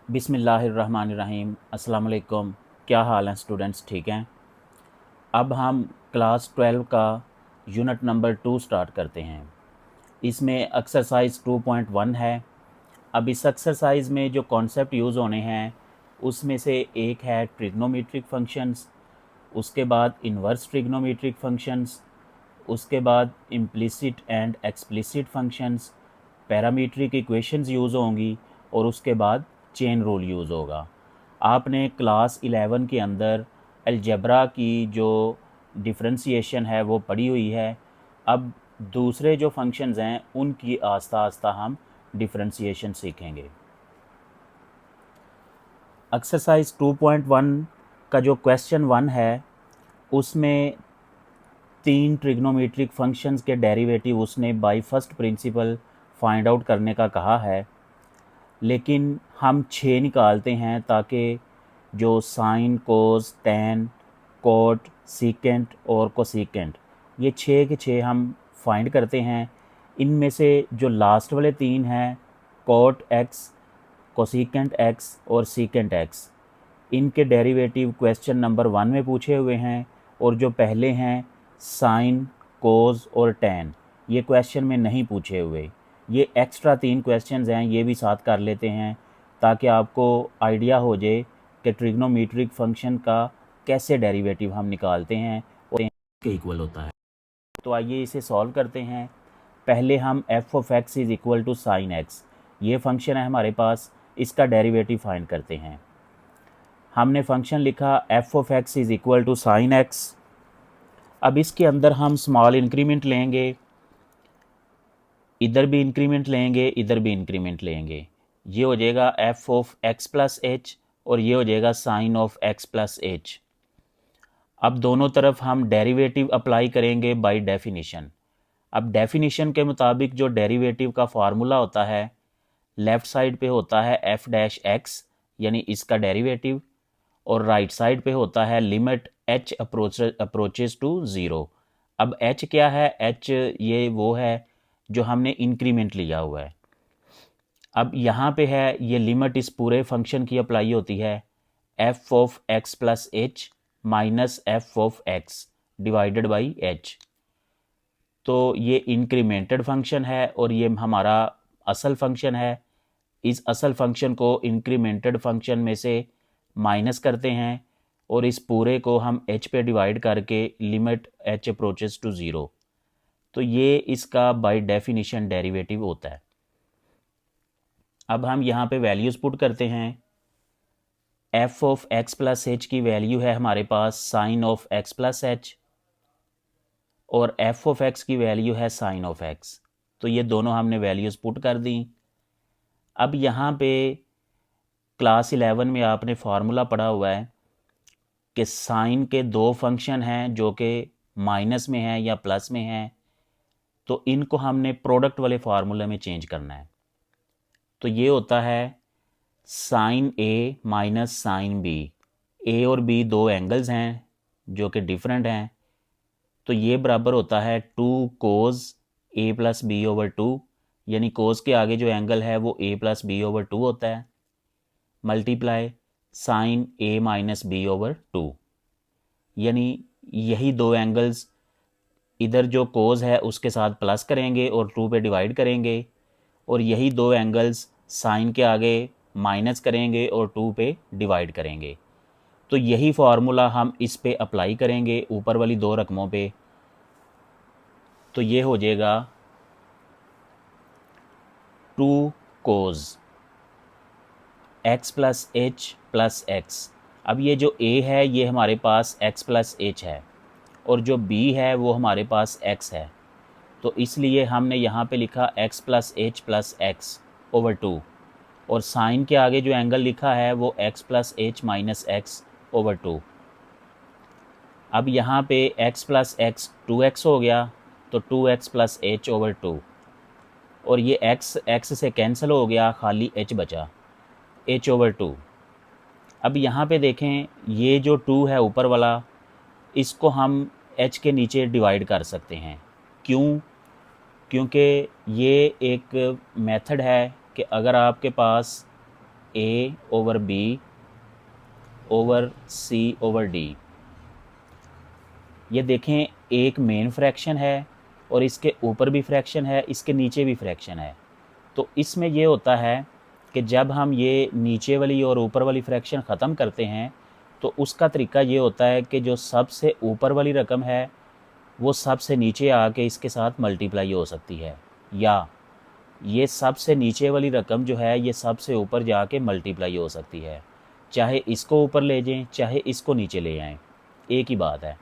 बिस्मिल्लाहिर्रहमानिर्रहीम। अस्सलाम वालेकुम। क्या हाल हैं स्टूडेंट्स? ठीक हैं। अब हम क्लास 12 का यूनिट नंबर 2 स्टार्ट करते हैं। इसमें एक्सरसाइज 2.1 है। अब इस एक्सरसाइज में जो कॉन्सेप्ट यूज़ होने हैं उसमें से एक है ट्रिग्नोमेट्रिक फंक्शंस, उसके बाद इन्वर्स ट्रिग्नोमेट्रिक फंक्शंस, उसके बाद implicit and explicit functions, parametric equations use होंगी और उसके बाद चेन रूल यूज़ होगा। आपने क्लास 11 के अंदर अलजेब्रा की जो डिफरेंशिएशन है वो पढ़ी हुई है। अब दूसरे जो फंक्शंस हैं उनकी आस्ता आस्ता हम डिफरेंशिएशन सीखेंगे। एक्सरसाइज 2.1 का जो क्वेश्चन 1 है उसमें 3 ट्रिग्नोमेट्रिक फंक्शंस के डेरिवेटिव उसने by first principle find out करने का कहा है, लेकिन हम 6 निकालते हैं ताकि जो साइन, कोस, टैन, कोट, सीकेंट और कोसीकेंट, ये 6 के 6 हम फाइंड करते हैं। इनमें से जो लास्ट वाले 3 हैं, कोट एक्स, कोसीकेंट एक्स और सीकेंट एक्स, इनके डेरिवेटिव क्वेश्चन नंबर 1 में पूछे हुए हैं। और जो पहले हैं साइन, कोस और टैन, ये क्वेश्चन में नहीं पूछे हुए। ये एक्स्ट्रा 3 क्वेश्चंस हैं, ये भी साथ कर लेते हैं ताकि आपको आइडिया हो जाए कि ट्रिग्नोमेट्रिक फंक्शन का कैसे डेरिवेटिव हम निकालते हैं और के इक्वल होता है। तो आइए इसे सॉल्व करते हैं। पहले हम f of x is equal to sine x, ये फंक्शन है हमारे पास, इसका डेरिवेटिव फाइंड करते हैं। हमने फंक्शन लिखा f of x is equal to sine x. अब इसके अंदर हम स्मॉल इंक्रीमेंट लेंगे, इधर भी इंक्रीमेंट लेंगे, इधर भी इंक्रीमेंट लेंगे। ये हो जाएगा f of x plus H और ये हो जाएगा sine of x plus h. अब दोनों तरफ हम डेरिवेटिव अप्लाई करेंगे बाय डेफिनेशन। अब डेफिनेशन के मुताबिक जो डेरिवेटिव का फार्मूला होता है, लेफ़्ट साइड पे होता है एफ डैश एक्स यानी इसका डेरिवेटिव, और राइट साइड पे होता है limit h approaches to zero. अब एच क्या है? एच ये वो है जो हमने इंक्रीमेंट लिया हुआ है। अब यहाँ पे है ये लिमिट इस पूरे फंक्शन की अप्लाई होती है, F of x plus h minus f of x divided by H. तो ये इंक्रीमेंटेड फंक्शन है और ये हमारा असल फंक्शन है। इस असल फंक्शन को इंक्रीमेंटेड फंक्शन में से माइनस करते हैं और इस पूरे को हम h पे डिवाइड करके limit h approaches to zero. तो ये इसका बाय डेफिनेशन डेरिवेटिव होता है। अब हम यहाँ पे वैल्यूज़ पुट करते हैं। f of x plus H की वैल्यू है हमारे पास sine of x plus H और f ऑफ x की वैल्यू है साइन ऑफ x। तो ये दोनों हमने वैल्यूज़ पुट कर दी। अब यहाँ पे क्लास 11 में आपने फार्मूला पढ़ा हुआ है कि साइन के दो फंक्शन हैं जो कि माइनस में हैं या प्लस में हैं, तो इनको हमने प्रोडक्ट वाले फार्मूले में चेंज करना है। तो ये होता है साइन ए माइनस साइन बी। ए और बी दो एंगल्स हैं जो कि डिफरेंट हैं, तो ये बराबर होता है 2 कोस ए प्लस बी ओवर 2, यानी कोस के आगे जो एंगल है वो ए प्लस बी ओवर 2 होता है, मल्टीप्लाई साइन ए माइनस बी ओवर 2। यानी यही दो एंगल्स इधर जो कोस है उसके साथ प्लस करेंगे और 2 पे डिवाइड करेंगे, और यही दो एंगल्स साइन के आगे माइनस करेंगे और 2 पे डिवाइड करेंगे। तो यही फार्मूला हम इस पे अप्लाई करेंगे ऊपर वाली दो रकमों पे। तो ये हो जाएगा 2 cos x plus h plus x. अब ये जो a है ये हमारे पास x प्लस एच है और जो b है वो हमारे पास x है, तो इसलिए हमने यहाँ पे लिखा x plus h plus x over 2, और साइन के आगे जो एंगल लिखा है वो x plus h minus x over 2। अब यहाँ पे x प्लस एक्स 2x हो गया, तो 2x प्लस एच ओवर 2, और ये x से कैंसिल हो गया, खाली h बचा, h ओवर 2। अब यहाँ पे देखें ये जो 2 है ऊपर वाला, इसको हम h के नीचे डिवाइड कर सकते हैं। क्यों? क्योंकि ये एक मेथड है कि अगर आपके पास ए ओवर बी ओवर सी ओवर डी। ये देखें, एक मेन फ्रैक्शन है और इसके ऊपर भी फ्रैक्शन है, इसके नीचे भी फ्रैक्शन है। तो इसमें ये होता है कि जब हम ये नीचे वाली और ऊपर वाली फ्रैक्शन ख़त्म करते हैं तो उसका तरीका ये होता है कि जो सबसे ऊपर वाली रकम है वो सबसे नीचे आके इसके साथ मल्टीप्लाई हो सकती है, या ये सबसे नीचे वाली रकम जो है ये सबसे ऊपर जाके मल्टीप्लाई हो सकती है। चाहे इसको ऊपर ले जाएं चाहे इसको नीचे ले आएँ, एक ही बात है।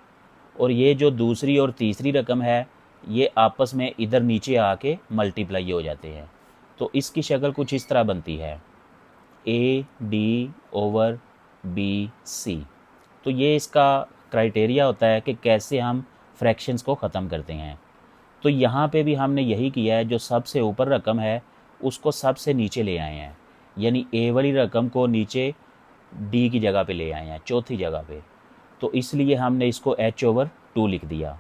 और ये जो दूसरी और तीसरी रकम है ये आपस में इधर नीचे आके मल्टीप्लाई हो जाते हैं। तो इसकी शक्ल कुछ इस तरह बनती है, a d over b c. तो ये इसका क्राइटेरिया होता है कि कैसे हम फ्रैक्शंस को ख़त्म करते हैं। तो यहाँ पे भी हमने यही किया है, जो सबसे ऊपर रकम है उसको सबसे नीचे ले आए हैं, यानी ए वाली रकम को नीचे डी की जगह पे ले आए हैं, चौथी जगह पे। तो इसलिए हमने इसको h ओवर 2 लिख दिया।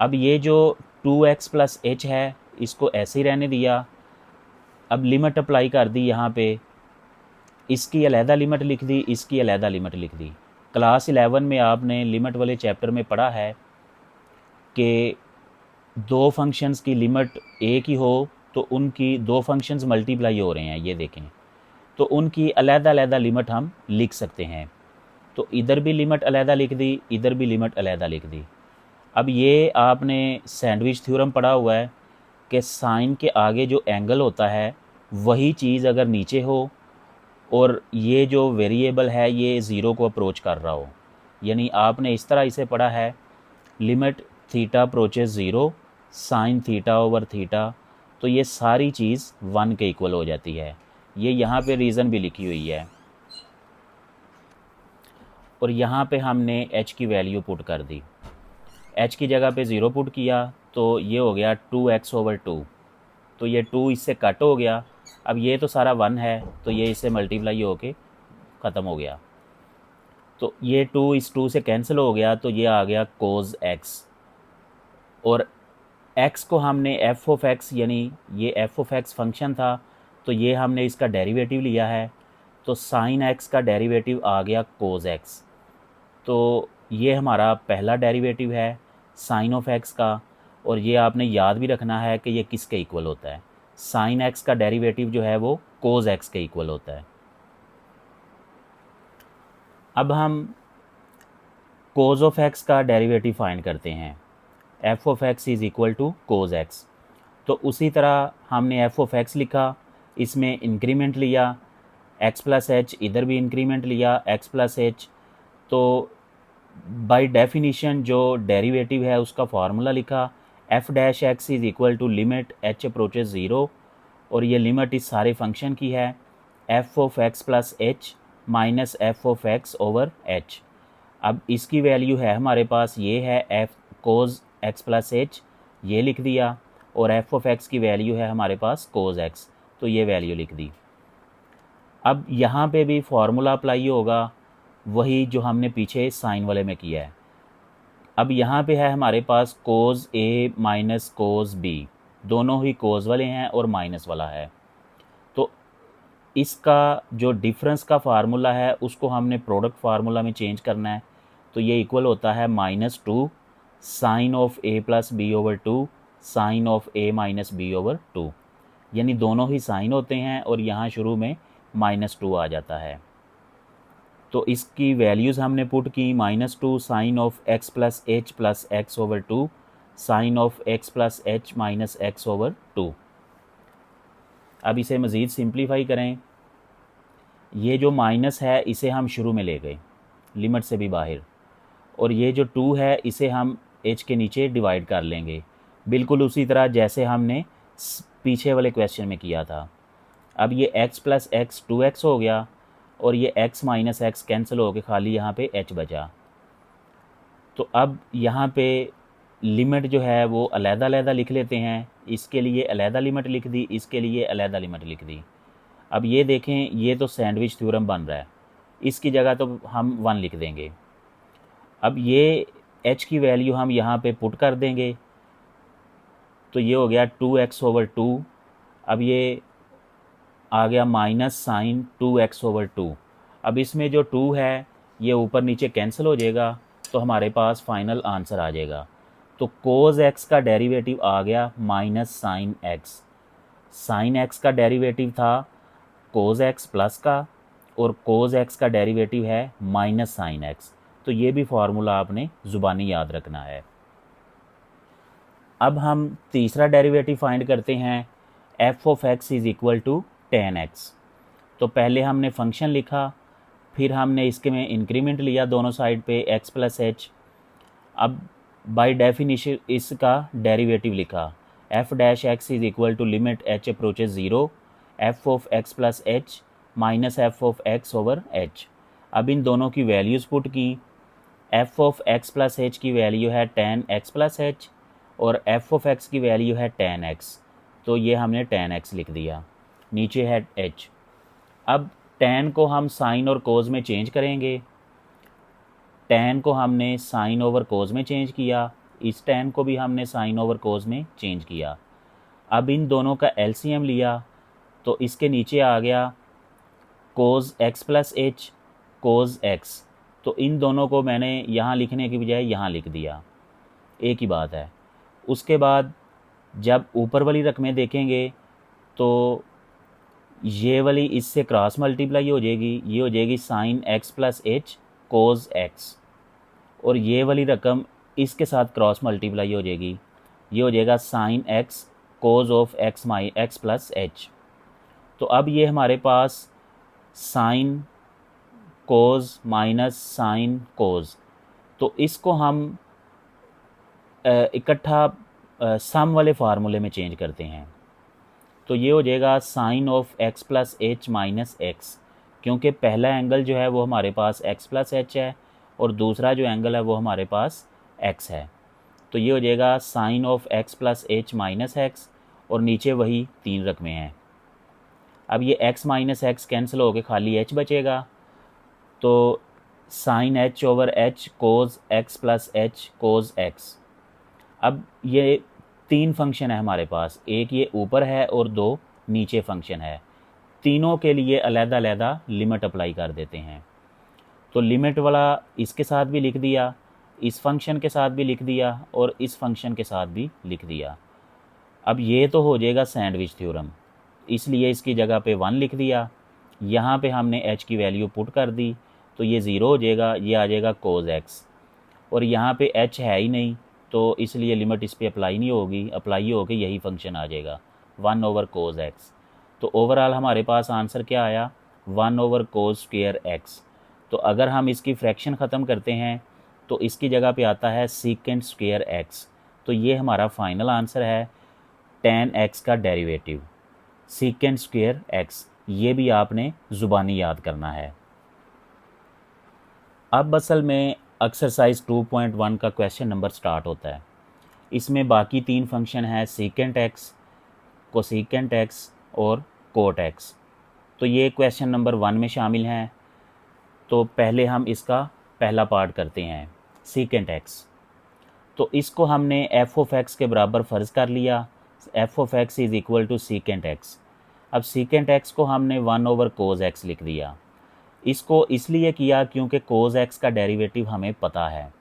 अब ये जो 2x प्लस एच है इसको ऐसे ही रहने दिया। अब लिमिट अप्लाई कर दी यहाँ पे, इसकी अलहदा लिमिट लिख दी, इसकी अलहदा लिमिट लिख दी। क्लास 11 में आपने लिमिट वाले चैप्टर में पढ़ा है कि दो फंक्शंस की लिमिट एक ही हो तो उनकी दो फंक्शंस मल्टीप्लाई हो रहे हैं, ये देखें, तो उनकी अलहदा अलहदा लिमिट हम लिख सकते हैं। तो इधर भी लिमिट अलहदा लिख दी, इधर भी लिमिट अलहदा लिख दी। अब ये आपने सैंडविच थ्योरम पढ़ा हुआ है कि साइन के आगे जो एंगल होता है वही चीज़ अगर नीचे हो और ये जो वेरिएबल है ये ज़ीरो को अप्रोच कर रहा हो, यानी आपने इस तरह इसे पढ़ा है, limit theta approaches zero sine theta over theta, तो ये सारी चीज़ 1 के इक्वल हो जाती है। ये यहाँ पे रीज़न भी लिखी हुई है और यहाँ पे हमने h की वैल्यू पुट कर दी। h की जगह पे 0 पुट किया तो ये हो गया 2x ओवर 2, तो ये 2 इससे कट हो गया। अब ये तो सारा 1 है तो ये इससे मल्टीप्लाई होके ख़त्म हो गया, तो ये 2 इस 2 से कैंसिल हो गया, तो ये आ गया कोज x। और x को हमने f ऑफ x, यानी ये f ऑफ x फंक्शन था तो ये हमने इसका डेरिवेटिव लिया है, तो साइन x का डेरिवेटिव आ गया कोज x। तो ये हमारा पहला डेरिवेटिव है साइन ऑफ x का, और ये आपने याद भी रखना है कि ये किसके इक्वल होता है। साइन x का डेरिवेटिव जो है वो कोज x के इक्वल होता है। अब हम कोज ऑफ x का डेरिवेटिव फाइंड करते हैं, f of x is equal to cos x। तो उसी तरह हमने f ऑफ x लिखा, इसमें इंक्रीमेंट लिया, x प्लस एच, इधर भी इंक्रीमेंट लिया x प्लस एच। तो बाय डेफिनीशन जो डेरिवेटिव है उसका फार्मूला लिखा, f dash x is equal to limit h approaches zero, और ये लिमिट इस सारे फंक्शन की है, f of x plus h minus f of x over h। अब इसकी वैल्यू है हमारे पास, ये है f कोज x प्लस एच, ये लिख दिया, और f ऑफ x की वैल्यू है हमारे पास कोज x, तो ये वैल्यू लिख दी। अब यहाँ पे भी फार्मूला अप्लाई होगा वही जो हमने पीछे साइन वाले में किया है। अब यहाँ पे है हमारे पास कोज a माइनस कोज b, दोनों ही कोज वाले हैं और माइनस वाला है, तो इसका जो डिफरेंस का फार्मूला है उसको हमने प्रोडक्ट फार्मूला में चेंज करना है। तो ये इक्वल होता है -2 sine of a plus b over 2 sine of a minus b over 2, यानी दोनों ही साइन होते हैं और यहाँ शुरू में -2 आ जाता है। तो इसकी वैल्यूज़ हमने पुट की, -2 sine of x plus h plus x over 2 sine of x plus h minus x over 2। अब इसे मज़ीद सिंप्लीफाई करें, ये जो माइनस है इसे हम शुरू में ले गए लिमिट से भी बाहर, और ये जो 2 है इसे हम h के नीचे डिवाइड कर लेंगे, बिल्कुल उसी तरह जैसे हमने पीछे वाले क्वेश्चन में किया था। अब ये x प्लस एक्स 2x हो गया, और ये x माइनस एक्स कैंसिल हो के खाली यहाँ पे h बचा। तो अब यहाँ पे लिमिट जो है वो अलहदा अलहदा लिख लेते हैं, इसके लिए अलहदा लिमिट लिख दी, इसके लिए अलहदा लिमिट लिख दी। अब ये देखें, ये तो सैंडविच थ्योरम बन रहा है, इसकी जगह तो हम 1 लिख देंगे। अब ये h की वैल्यू हम यहाँ पे पुट कर देंगे, तो ये हो गया 2x ओवर 2। अब ये आ गया माइनस साइन 2x/2। अब इसमें जो 2 है ये ऊपर नीचे कैंसिल हो जाएगा, तो हमारे पास फाइनल आंसर आ जाएगा। तो कोज एक्स का डेरिवेटिव आ गया minus sine x. Sine x का डेरिवेटिव था कोज एक्स प्लस का, और कोज एक्स का डेरिवेटिव है माइनस साइन एक्स। तो ये भी फार्मूला आपने ज़ुबानी याद रखना है। अब हम तीसरा डेरिवेटिव फाइंड करते हैं, f of x is equal to tan x. तो पहले हमने फंक्शन लिखा, फिर हमने इसके में इंक्रीमेंट लिया दोनों साइड पे x प्लस एच। अब बाय डेफिनेशन इसका डेरिवेटिव लिखा, f dash x is equal to limit h approaches zero f of x plus h minus f of x over h. अब इन दोनों की वैल्यूज़ पुट की, f of x plus H की value है tan x plus H, और f of x की value है टेन एक्स। तो ये हमने टेन एक्स लिख दिया, नीचे है एच। अब टेन को हम साइन और कोज में चेंज करेंगे। टेन को हमने साइन ओवर कोज में चेंज किया, इस टेन को भी हमने साइन ओवर कोज में चेंज किया। अब इन दोनों का एलसीएम लिया, तो इसके नीचे आ गया cos x plus H cos x. तो इन दोनों को मैंने यहाँ लिखने की बजाय यहाँ लिख दिया, एक ही बात है। उसके बाद जब ऊपर वाली रकमें देखेंगे तो ये वाली इससे क्रॉस मल्टीप्लाई हो जाएगी, ये हो जाएगी साइन एक्स प्लस एच कोज एक्स, और ये वाली रकम इसके साथ क्रॉस मल्टीप्लाई हो जाएगी, ये हो जाएगा sine x cos of x my x plus h. तो अब ये हमारे पास sine cos minus sine cos, तो इसको हम इकट्ठा सम वाले फार्मूले में चेंज करते हैं। तो ये हो जाएगा sine of x plus h minus x, क्योंकि पहला एंगल जो है वो हमारे पास एक्स प्लस एच है, और दूसरा जो एंगल है वो हमारे पास एक्स है। तो ये हो जाएगा sine of x plus h minus x, और नीचे वही तीन रकमें हैं। अब ये एक्स माइनस एक्स कैंसिल हो के खाली एच बचेगा, तो sine h over H cos x plus H कोज एक्स। अब ये तीन फंक्शन है हमारे पास, एक ये ऊपर है और दो नीचे फंक्शन है। तीनों के लिए अलग-अलग लिमिट अप्लाई कर देते हैं। तो लिमिट वाला इसके साथ भी लिख दिया, इस फंक्शन के साथ भी लिख दिया, और इस फंक्शन के साथ भी लिख दिया। अब ये तो हो जाएगा सैंडविच थ्योरम, इसलिए इसकी जगह पे 1 लिख दिया। यहाँ पे हमने h की वैल्यू पुट कर दी, तो ये 0 हो जाएगा, ये आ जाएगा कोज एक्स। और यहाँ पे h है ही नहीं, तो इसलिए लिमिट इस पर अप्लाई नहीं होगी, अप्लाई होकर यही फंक्शन आ जाएगा 1 ओवर कोज एक्स। तो ओवरऑल हमारे पास आंसर क्या आया, 1 ओवर कोज स्क्वायर एक्स। तो अगर हम इसकी फ्रैक्शन ख़त्म करते हैं तो इसकी जगह पे आता है सीकेंट स्क्वायर एक्स। तो ये हमारा फाइनल आंसर है टेन एक्स का डेरिवेटिव सीकेंट स्क्वायर एक्स। ये भी आपने ज़ुबानी याद करना है। अब असल में एक्सरसाइज 2.1 का क्वेश्चन नंबर स्टार्ट होता है। इसमें बाकी तीन फंक्शन हैं, सीकेंट एक्स, कोसीकेंट एक्स और कोट एक्स। तो ये क्वेश्चन नंबर 1 में शामिल हैं। तो पहले हम इसका पहला पार्ट करते हैं, सीकेंट एक्स। तो इसको हमने एफ ऑफ एक्स के बराबर फ़र्ज़ कर लिया, f of x is equal to secant x. अब सीकेंट एक्स को हमने 1 ओवर कोज एक्स लिख दिया। इसको इसलिए किया क्योंकि कोज एक्स का डेरिवेटिव हमें पता है।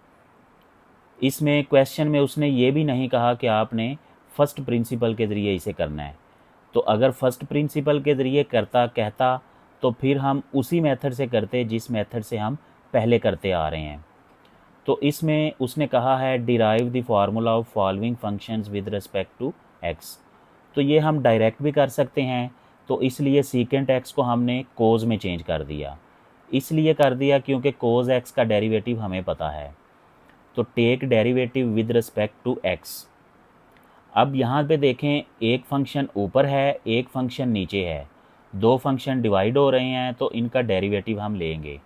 इसमें क्वेश्चन में उसने ये भी नहीं कहा कि आपने फ़र्स्ट प्रिंसिपल के ज़रिए इसे करना है। तो अगर फ़र्स्ट प्रिंसिपल के ज़रिए कहता तो फिर हम उसी मेथड से करते जिस मेथड से हम पहले करते आ रहे हैं। तो इसमें उसने कहा है derive the formula of following functions with respect to x. तो ये हम डायरेक्ट भी कर सकते हैं, तो इसलिए सीकेंट एक्स को हमने कोज में चेंज कर दिया। इसलिए कर दिया क्योंकि कोज एक्स का डेरिवेटिव हमें पता है। तो take derivative with respect to x. अब यहाँ पे देखें, एक फंक्शन ऊपर है, एक फंक्शन नीचे है, दो फंक्शन डिवाइड हो रहे हैं, तो इनका डेरिवेटिव हम लेंगे।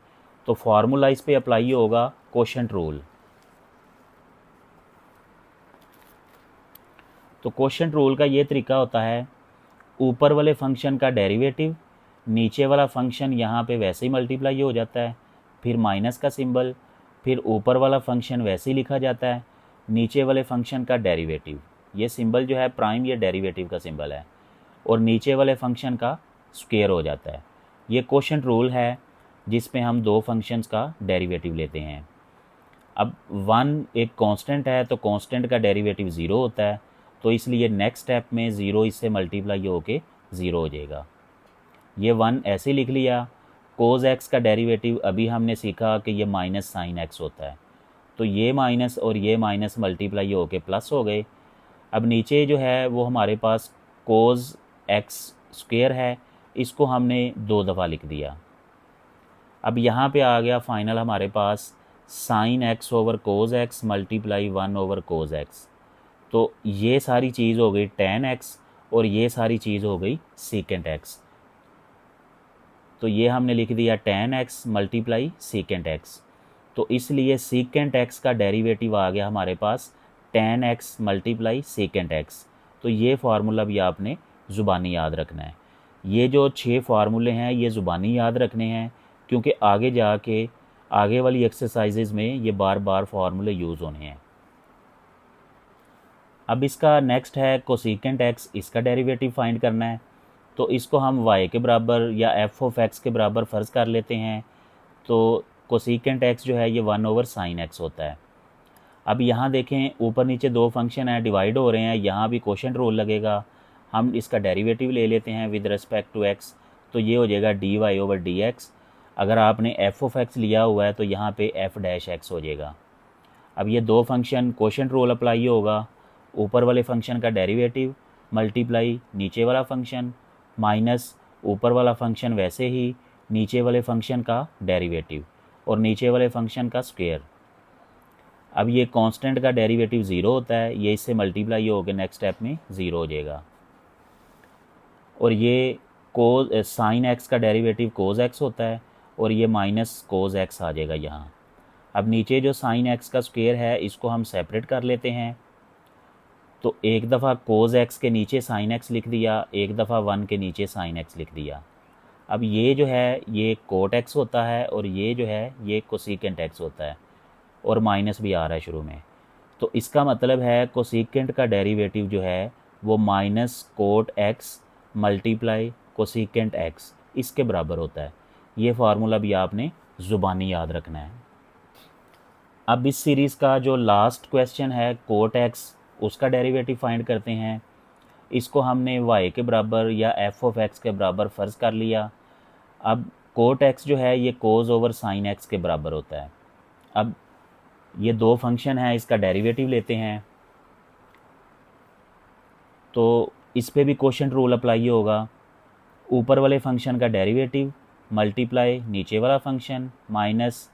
तो फार्मूला इस पे अप्लाई होगा कोशेंट रूल। तो कोशेंट रूल का ये तरीका होता है, ऊपर वाले फंक्शन का डेरिवेटिव, नीचे वाला फंक्शन यहाँ पे वैसे ही मल्टीप्लाई हो जाता है, फिर माइनस का सिंबल, फिर ऊपर वाला फंक्शन वैसे ही लिखा जाता है, नीचे वाले फंक्शन का डेरिवेटिव। ये सिंबल जो है प्राइम, ये डेरिवेटिव का सिंबल है, और नीचे वाले फंक्शन का स्क्वायर हो जाता है। ये कोशेंट रूल है जिस पे हम दो फंक्शंस का डेरिवेटिव लेते हैं। अब 1 एक कांस्टेंट है तो कांस्टेंट का डेरिवेटिव 0 होता है, तो इसलिए नेक्स्ट स्टेप में 0 इससे मल्टीप्लाई होके 0 हो जाएगा। ये 1 ऐसे लिख लिया। कोस एक्स का डेरिवेटिव अभी हमने सीखा कि ये माइनस साइन एक्स होता है, तो ये माइनस और ये माइनस मल्टीप्लाई होके प्लस हो गए। अब नीचे जो है वो हमारे पास कोस एक्स स्क्वायर है, इसको हमने 2 दफ़ा लिख दिया। अब यहाँ पे आ गया फाइनल हमारे पास sine X over cos X multiply 1 over cos X. तो ये सारी चीज़ हो गई टेन एक्स और ये सारी चीज़ हो गई सीकेंट एक्स। तो ये हमने लिख दिया tan X multiply secant X. तो इसलिए सीकेंट एक्स का डेरिवेटिव आ गया हमारे पास tan X multiply secant X. तो ये फार्मूला भी आपने ज़ुबानी याद रखना है। ये जो 6 फार्मूले हैं ये ज़ुबानी याद रखने हैं, क्योंकि आगे जाके आगे वाली एक्सरसाइजेज़ में ये बार बार फार्मूले यूज़ होने हैं। अब इसका नेक्स्ट है कोसेकेंट एक्स, इसका डेरिवेटिव फाइंड करना है। तो इसको हम y के बराबर या f ऑफ x के बराबर फ़र्ज़ कर लेते हैं। तो कोसेकेंट x जो है ये 1 ओवर साइन x होता है। अब यहाँ देखें ऊपर नीचे 2 फंक्शन हैं, डिवाइड हो रहे हैं, यहाँ भी कोशेंट रूल लगेगा। हम इसका डेरिवेटिव ले लेते हैं विद रिस्पेक्ट टू x, तो ये हो जाएगा dy ओवर dx। अगर आपने f ऑफ x लिया हुआ है तो यहाँ पे f डैश x हो जाएगा। अब ये 2 फंक्शन कोशेंट रूल अप्लाई होगा, ऊपर वाले फंक्शन का डेरिवेटिव मल्टीप्लाई नीचे वाला फंक्शन माइनस ऊपर वाला फंक्शन वैसे ही नीचे वाले फंक्शन का डेरिवेटिव और नीचे वाले फंक्शन का स्क्वायर। अब ये कांस्टेंट का डेरिवेटिव 0 होता है, ये इससे मल्टीप्लाई होकर नेक्स्ट स्टेप में 0 हो जाएगा। और ये कोस साइन एक्स का डेरिवेटिव कोस एक्स होता है और ये माइनस कोस एक्स आ जाएगा यहाँ। अब नीचे जो साइन एक्स का स्क्वायर है इसको हम सेपरेट कर लेते हैं। तो एक दफ़ा कोस एक्स के नीचे साइन एक्स लिख दिया, एक दफ़ा 1 के नीचे साइन एक्स लिख दिया। अब ये जो है ये कोट एक्स होता है और ये जो है ये कोसेकेंट एक्स होता है और माइनस भी आ रहा है शुरू में। तो इसका मतलब है कोसेकेंट का डेरिवेटिव जो है वो minus cot x multiply cosecant x इसके बराबर होता है। ये फार्मूला भी आपने ज़ुबानी याद रखना है। अब इस सीरीज़ का जो लास्ट क्वेश्चन है कोट एक्स, उसका डेरिवेटिव फाइंड करते हैं। इसको हमने y के बराबर या f ऑफ x के बराबर फ़र्ज़ कर लिया। अब कोट x जो है ये कोस ओवर साइन x के बराबर होता है। अब ये 2 फंक्शन हैं, इसका डेरिवेटिव लेते हैं तो इस पे भी कोशेंट रूल अप्लाई होगा। ऊपर वाले फंक्शन का डेरिवेटिव मल्टीप्लाई नीचे वाला फंक्शन माइनस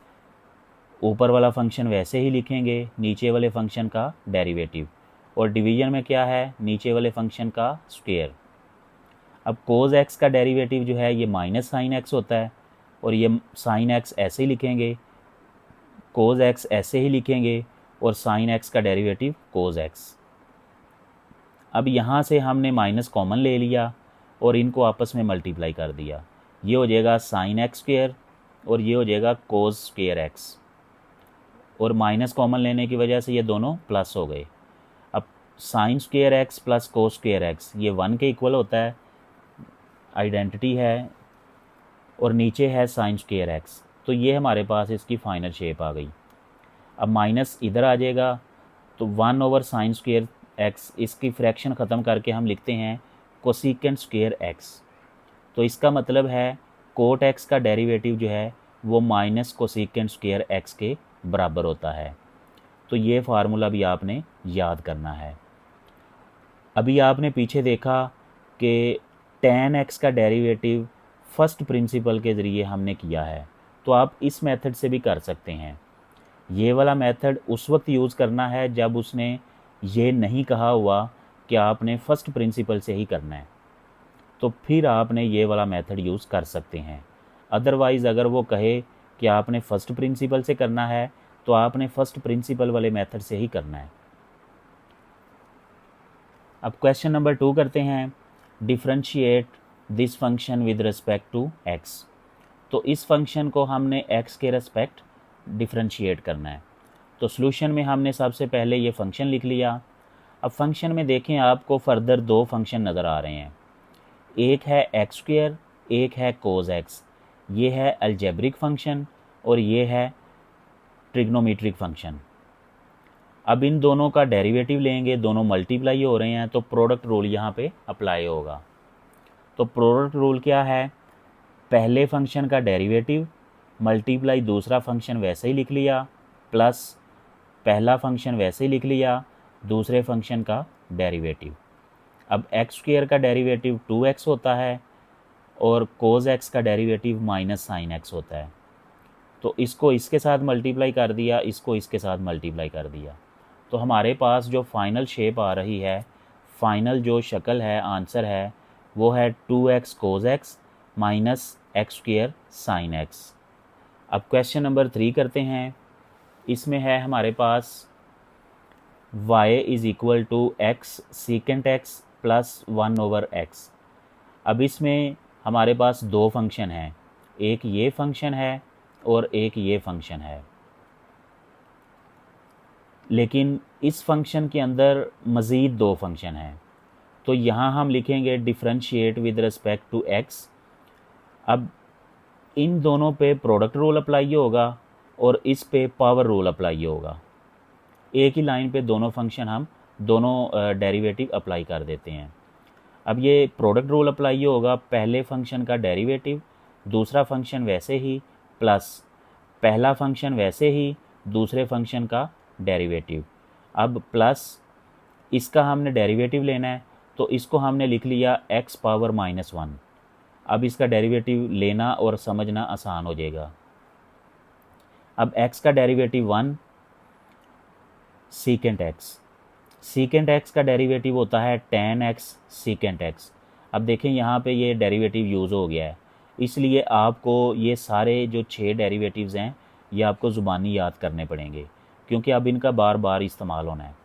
ऊपर वाला फंक्शन वैसे ही लिखेंगे नीचे वाले फंक्शन का डेरिवेटिव, और डिवीज़न में क्या है नीचे वाले फंक्शन का स्क्वायर। अब कोस एक्स का डेरिवेटिव जो है ये माइनस साइन एक्स होता है और ये साइन एक्स ऐसे ही लिखेंगे, कोस एक्स ऐसे ही लिखेंगे और साइन एक्स का डेरिवेटिव कोस एक्स। अब यहाँ से हमने माइनस कॉमन ले लिया और इनको आपस में मल्टीप्लाई कर दिया। ये हो जाएगा साइन एक्स स्क्वायर और ये हो जाएगा कोस स्क्वायर एक्स, और माइनस कॉमन लेने की वजह से ये दोनों प्लस हो गए। अब sine square x plus cos square x ये 1 के इक्वल होता है, आइडेंटिटी है, और नीचे है साइन स्क्वायर एक्स। तो ये हमारे पास इसकी फाइनल शेप आ गई। अब माइनस इधर आ जाएगा तो 1 ओवर साइन स्क्वायर एक्स, इसकी फ्रैक्शन ख़त्म करके हम लिखते हैं कोसेकेंट स्क्वायर एक्स। तो इसका मतलब है कोट एक्स का डेरिवेटिव जो है वो माइनस कोसेकेंट स्क्वायर एक्स के बराबर होता है। तो ये फार्मूला भी आपने याद करना है। अभी आपने पीछे देखा कि tan x का डेरिवेटिव फर्स्ट प्रिंसिपल के ज़रिए हमने किया है, तो आप इस मेथड से भी कर सकते हैं। ये वाला मेथड उस वक्त यूज़ करना है जब उसने ये नहीं कहा हुआ कि आपने फ़र्स्ट प्रिंसिपल से ही करना है, तो फिर आपने ये वाला मेथड यूज़ कर सकते हैं। अदरवाइज़ अगर वो कहे कि आपने फ़र्स्ट प्रिंसिपल से करना है तो आपने फ़र्स्ट प्रिंसिपल वाले मेथड से ही करना है। अब क्वेश्चन नंबर 2 करते हैं। Differentiate this function with respect to x। तो इस फंक्शन को हमने x के रिस्पेक्ट डिफरेंशिएट करना है। तो सॉल्यूशन में हमने सबसे पहले ये फंक्शन लिख लिया। अब फंक्शन में देखें आपको फर्दर 2 फंक्शन नज़र आ रहे हैं। एक है एक्स स्क्वायर एक है कोज एक्स। ये है अलजेब्रिक फंक्शन और ये है ट्रिग्नोमेट्रिक फंक्शन। अब इन दोनों का डेरिवेटिव लेंगे, दोनों मल्टीप्लाई हो रहे हैं, तो प्रोडक्ट रूल यहाँ पे अप्लाई होगा। तो प्रोडक्ट रूल क्या है, पहले फंक्शन का डेरिवेटिव मल्टीप्लाई दूसरा फंक्शन वैसे ही लिख लिया, प्लस पहला फंक्शन वैसे ही लिख लिया, दूसरे फंक्शन का डेरिवेटिव। अब एक्स स्क्वायर का डेरिवेटिव 2x होता है और कोज एक्स का डेरिवेटिव माइनस साइन एक्स होता है। तो इसको इसके साथ मल्टीप्लाई कर दिया, इसको इसके साथ मल्टीप्लाई कर दिया, तो हमारे पास जो फाइनल शेप आ रही है, फाइनल जो शक्ल है, आंसर है, वो है 2x cos X minus x square sine x. अब क्वेश्चन नंबर 3 करते हैं। इसमें है हमारे पास y is equal to X secant X plus 1/x। अब इसमें हमारे पास दो फंक्शन हैं, एक ये फंक्शन है और एक ये फंक्शन है, लेकिन इस फंक्शन के अंदर मज़ीद दो फंक्शन हैं। तो यहाँ हम लिखेंगे differentiate with respect to x। अब इन दोनों पे प्रोडक्ट रूल अप्लाई होगा और इस पे पावर रूल अप्लाई होगा। एक ही लाइन पे दोनों फंक्शन हम दोनों डेरिवेटिव अप्लाई कर देते हैं। अब ये प्रोडक्ट रूल अप्लाई होगा, पहले फंक्शन का डेरिवेटिव, दूसरा फंक्शन वैसे ही, प्लस पहला फंक्शन वैसे ही, दूसरे फंक्शन का डेरिवेटिव। अब प्लस इसका हमने डेरिवेटिव लेना है, तो इसको हमने लिख लिया x पावर -1। अब इसका डेरिवेटिव लेना और समझना आसान हो जाएगा। अब x का derivative 1 secant x, secant x का डेरिवेटिव होता है tan x सीकेंट x। अब देखें यहाँ पे ये डेरिवेटिव यूज़ हो गया है, इसलिए आपको ये सारे जो 6 डेरिवेटिव्स हैं ये आपको ज़ुबानी याद करने पड़ेंगे, क्योंकि अब इनका बार बार इस्तेमाल होना है।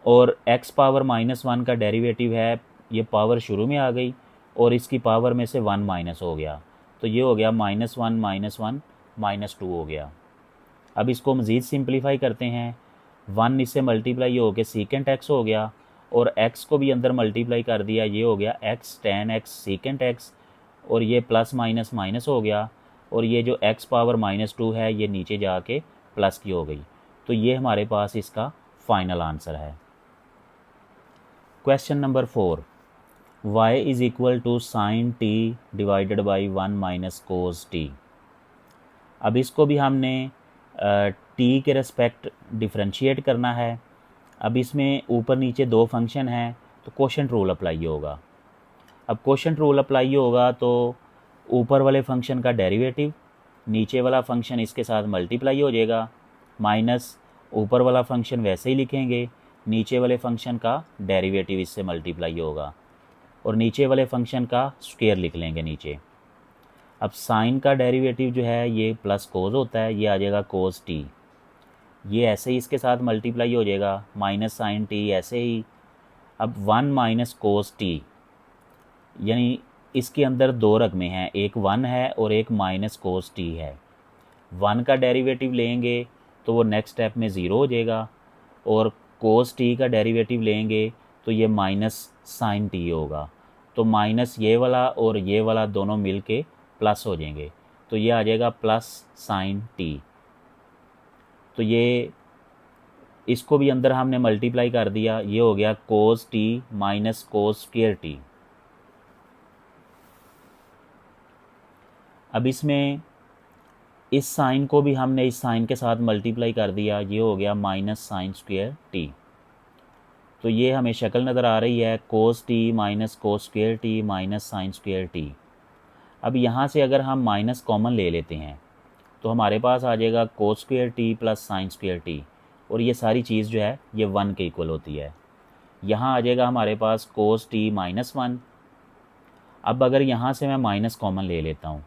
और x पावर -1 का डेरिवेटिव है, ये पावर शुरू में आ गई और इसकी पावर में से 1 माइनस हो गया, तो ये हो गया -1 -2 हो गया। अब इसको मज़ीद सिंप्लीफाई करते हैं, 1 इससे मल्टीप्लाई हो के सीकेंट x हो गया और x को भी अंदर मल्टीप्लाई कर दिया, ये हो गया x tan x secant x, और ये प्लस माइनस माइनस हो गया, और ये जो x पावर -2 है ये नीचे जाके प्लस की हो गई। तो ये हमारे पास इसका फाइनल आंसर है। Question number 4, y is equal to sine t divided by 1 minus cos t। अब इसको भी हमने t के रेस्पेक्ट डिफरेंशिएट करना है। अब इसमें ऊपर नीचे दो फंक्शन हैं, तो कोशेंट रूल अप्लाई होगा। अब कोशेंट रूल अप्लाई होगा तो ऊपर वाले फंक्शन का डेरिवेटिव, नीचे वाला फंक्शन इसके साथ मल्टीप्लाई हो जाएगा, माइनस ऊपर वाला फंक्शन वैसे ही लिखेंगे, नीचे वाले फंक्शन का डेरिवेटिव इससे मल्टीप्लाई होगा, और नीचे वाले फंक्शन का स्क्वायर लिख लेंगे नीचे। अब साइन का डेरिवेटिव जो है ये प्लस कोस होता है, ये आ जाएगा कोस टी, ये ऐसे ही इसके साथ मल्टीप्लाई हो जाएगा, माइनस साइन टी ऐसे ही। अब 1 माइनस कोस टी, यानी इसके अंदर दो रकमें हैं, एक 1 है और एक माइनस कोस टी है। 1 का डेरिवेटिव लेंगे तो वो नेक्स्ट स्टेप में ज़ीरो हो जाएगा, और कोस टी का डेरिवेटिव लेंगे तो ये माइनस साइन टी होगा। तो माइनस ये वाला और ये वाला दोनों मिल के प्लस हो जाएंगे, तो ये आ जाएगा प्लस साइन टी। तो ये इसको भी अंदर हमने मल्टीप्लाई कर दिया, ये हो गया cos T minus cos square T. अब इसमें इस साइन को भी हमने इस साइन के साथ मल्टीप्लाई कर दिया, ये हो गया माइनस साइन स्क्वायर टी। तो ये हमें शक्ल नज़र आ रही है, cos T minus cos square T minus sine square T. अब यहाँ से अगर हम माइनस कॉमन ले लेते हैं तो हमारे पास आ जाएगा कोस square T plus sign square T, और ये सारी चीज़ जो है ये 1 के इक्वल होती है। यहाँ आ जाएगा हमारे पास कोस टी -1। अब अगर यहाँ से मैं माइनस कॉमन ले लेता हूँ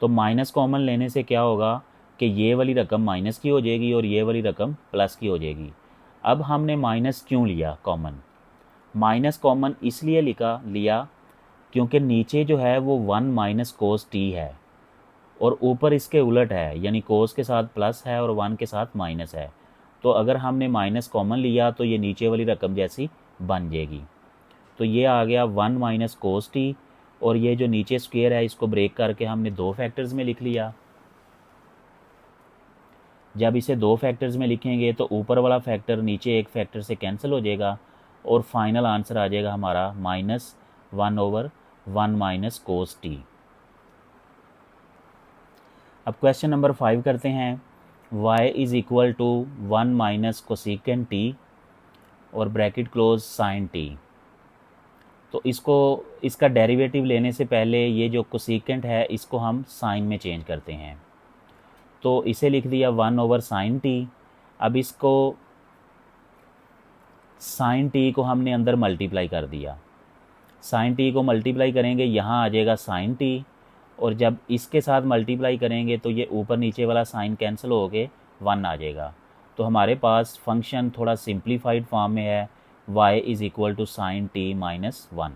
तो माइनस कॉमन लेने से क्या होगा कि ये वाली रकम माइनस की हो जाएगी और ये वाली रकम प्लस की हो जाएगी। अब हमने माइनस क्यों लिया कॉमन? माइनस कॉमन इसलिए लिया क्योंकि नीचे जो है वो 1 माइनस कोस टी है और ऊपर इसके उलट है, यानी कोस के साथ प्लस है और 1 के साथ माइनस है। तो अगर हमने माइनस कॉमन लिया तो ये नीचे वाली रकम जैसी बन जाएगी। तो ये आ गया 1 माइनस कोस टी, और ये जो नीचे स्क्वायर है इसको ब्रेक करके हमने दो फैक्टर्स में लिख लिया। जब इसे दो फैक्टर्स में लिखेंगे तो ऊपर वाला फैक्टर नीचे एक फैक्टर से कैंसिल हो जाएगा और फाइनल आंसर आ जाएगा हमारा -1/1 माइनस कोस टी। अब क्वेश्चन नंबर 5 करते हैं। y is equal to 1 minus cosecant t और ब्रैकेट क्लोज साइन टी। तो इसका डेरिवेटिव लेने से पहले ये जो कोसिकेंट है इसको हम साइन में चेंज करते हैं। तो इसे लिख दिया 1/sin t। अब इसको sin t को हमने अंदर मल्टीप्लाई कर दिया। sin t को मल्टीप्लाई करेंगे, यहाँ आ जाएगा sin t, और जब इसके साथ मल्टीप्लाई करेंगे तो ये ऊपर नीचे वाला साइन कैंसिल हो के 1 आ जाएगा। तो हमारे पास फंक्शन थोड़ा सिंप्लीफाइड फॉर्म में है, y is equal to sine t minus 1।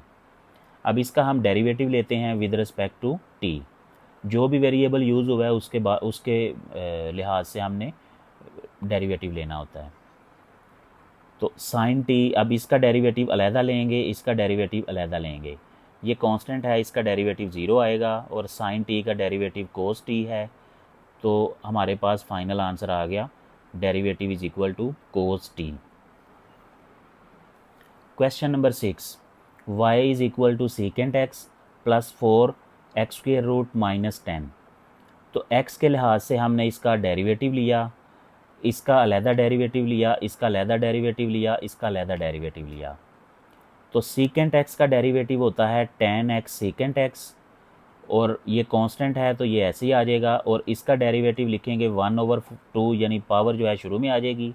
अब इसका हम डेरिवेटिव लेते हैं विद रिस्पेक्ट टू t। जो भी वेरिएबल यूज़ हुआ है उसके लिहाज से हमने डेरिवेटिव लेना होता है। तो साइन टी, अब इसका डेरिवेटिव अलहदा लेंगे, इसका डेरिवेटिव अलहदा लेंगे। ये कांस्टेंट है, इसका डेरिवेटिव 0 आएगा, और साइन टी का डेरिवेटिव कोस टी है। तो हमारे पास फाइनल आंसर आ गया derivative is equal to cos t. Question number 6, y is equal to second x plus 4x² minus 10। तो x के लिहाज से हमने इसका डेरिवेटिव लिया, इसका अलहदा डेरिवेटिव लिया, इसका अलहदा डेरिवेटिव लिया, इसका अलहदा डेरिवेटिव लिया। तो सीकेंट x का डेरिवेटिव होता है tan x सेकेंट x, और ये कांस्टेंट है तो ये ऐसे ही आ जाएगा, और इसका डेरिवेटिव लिखेंगे 1/2, यानी पावर जो है शुरू में आ जाएगी,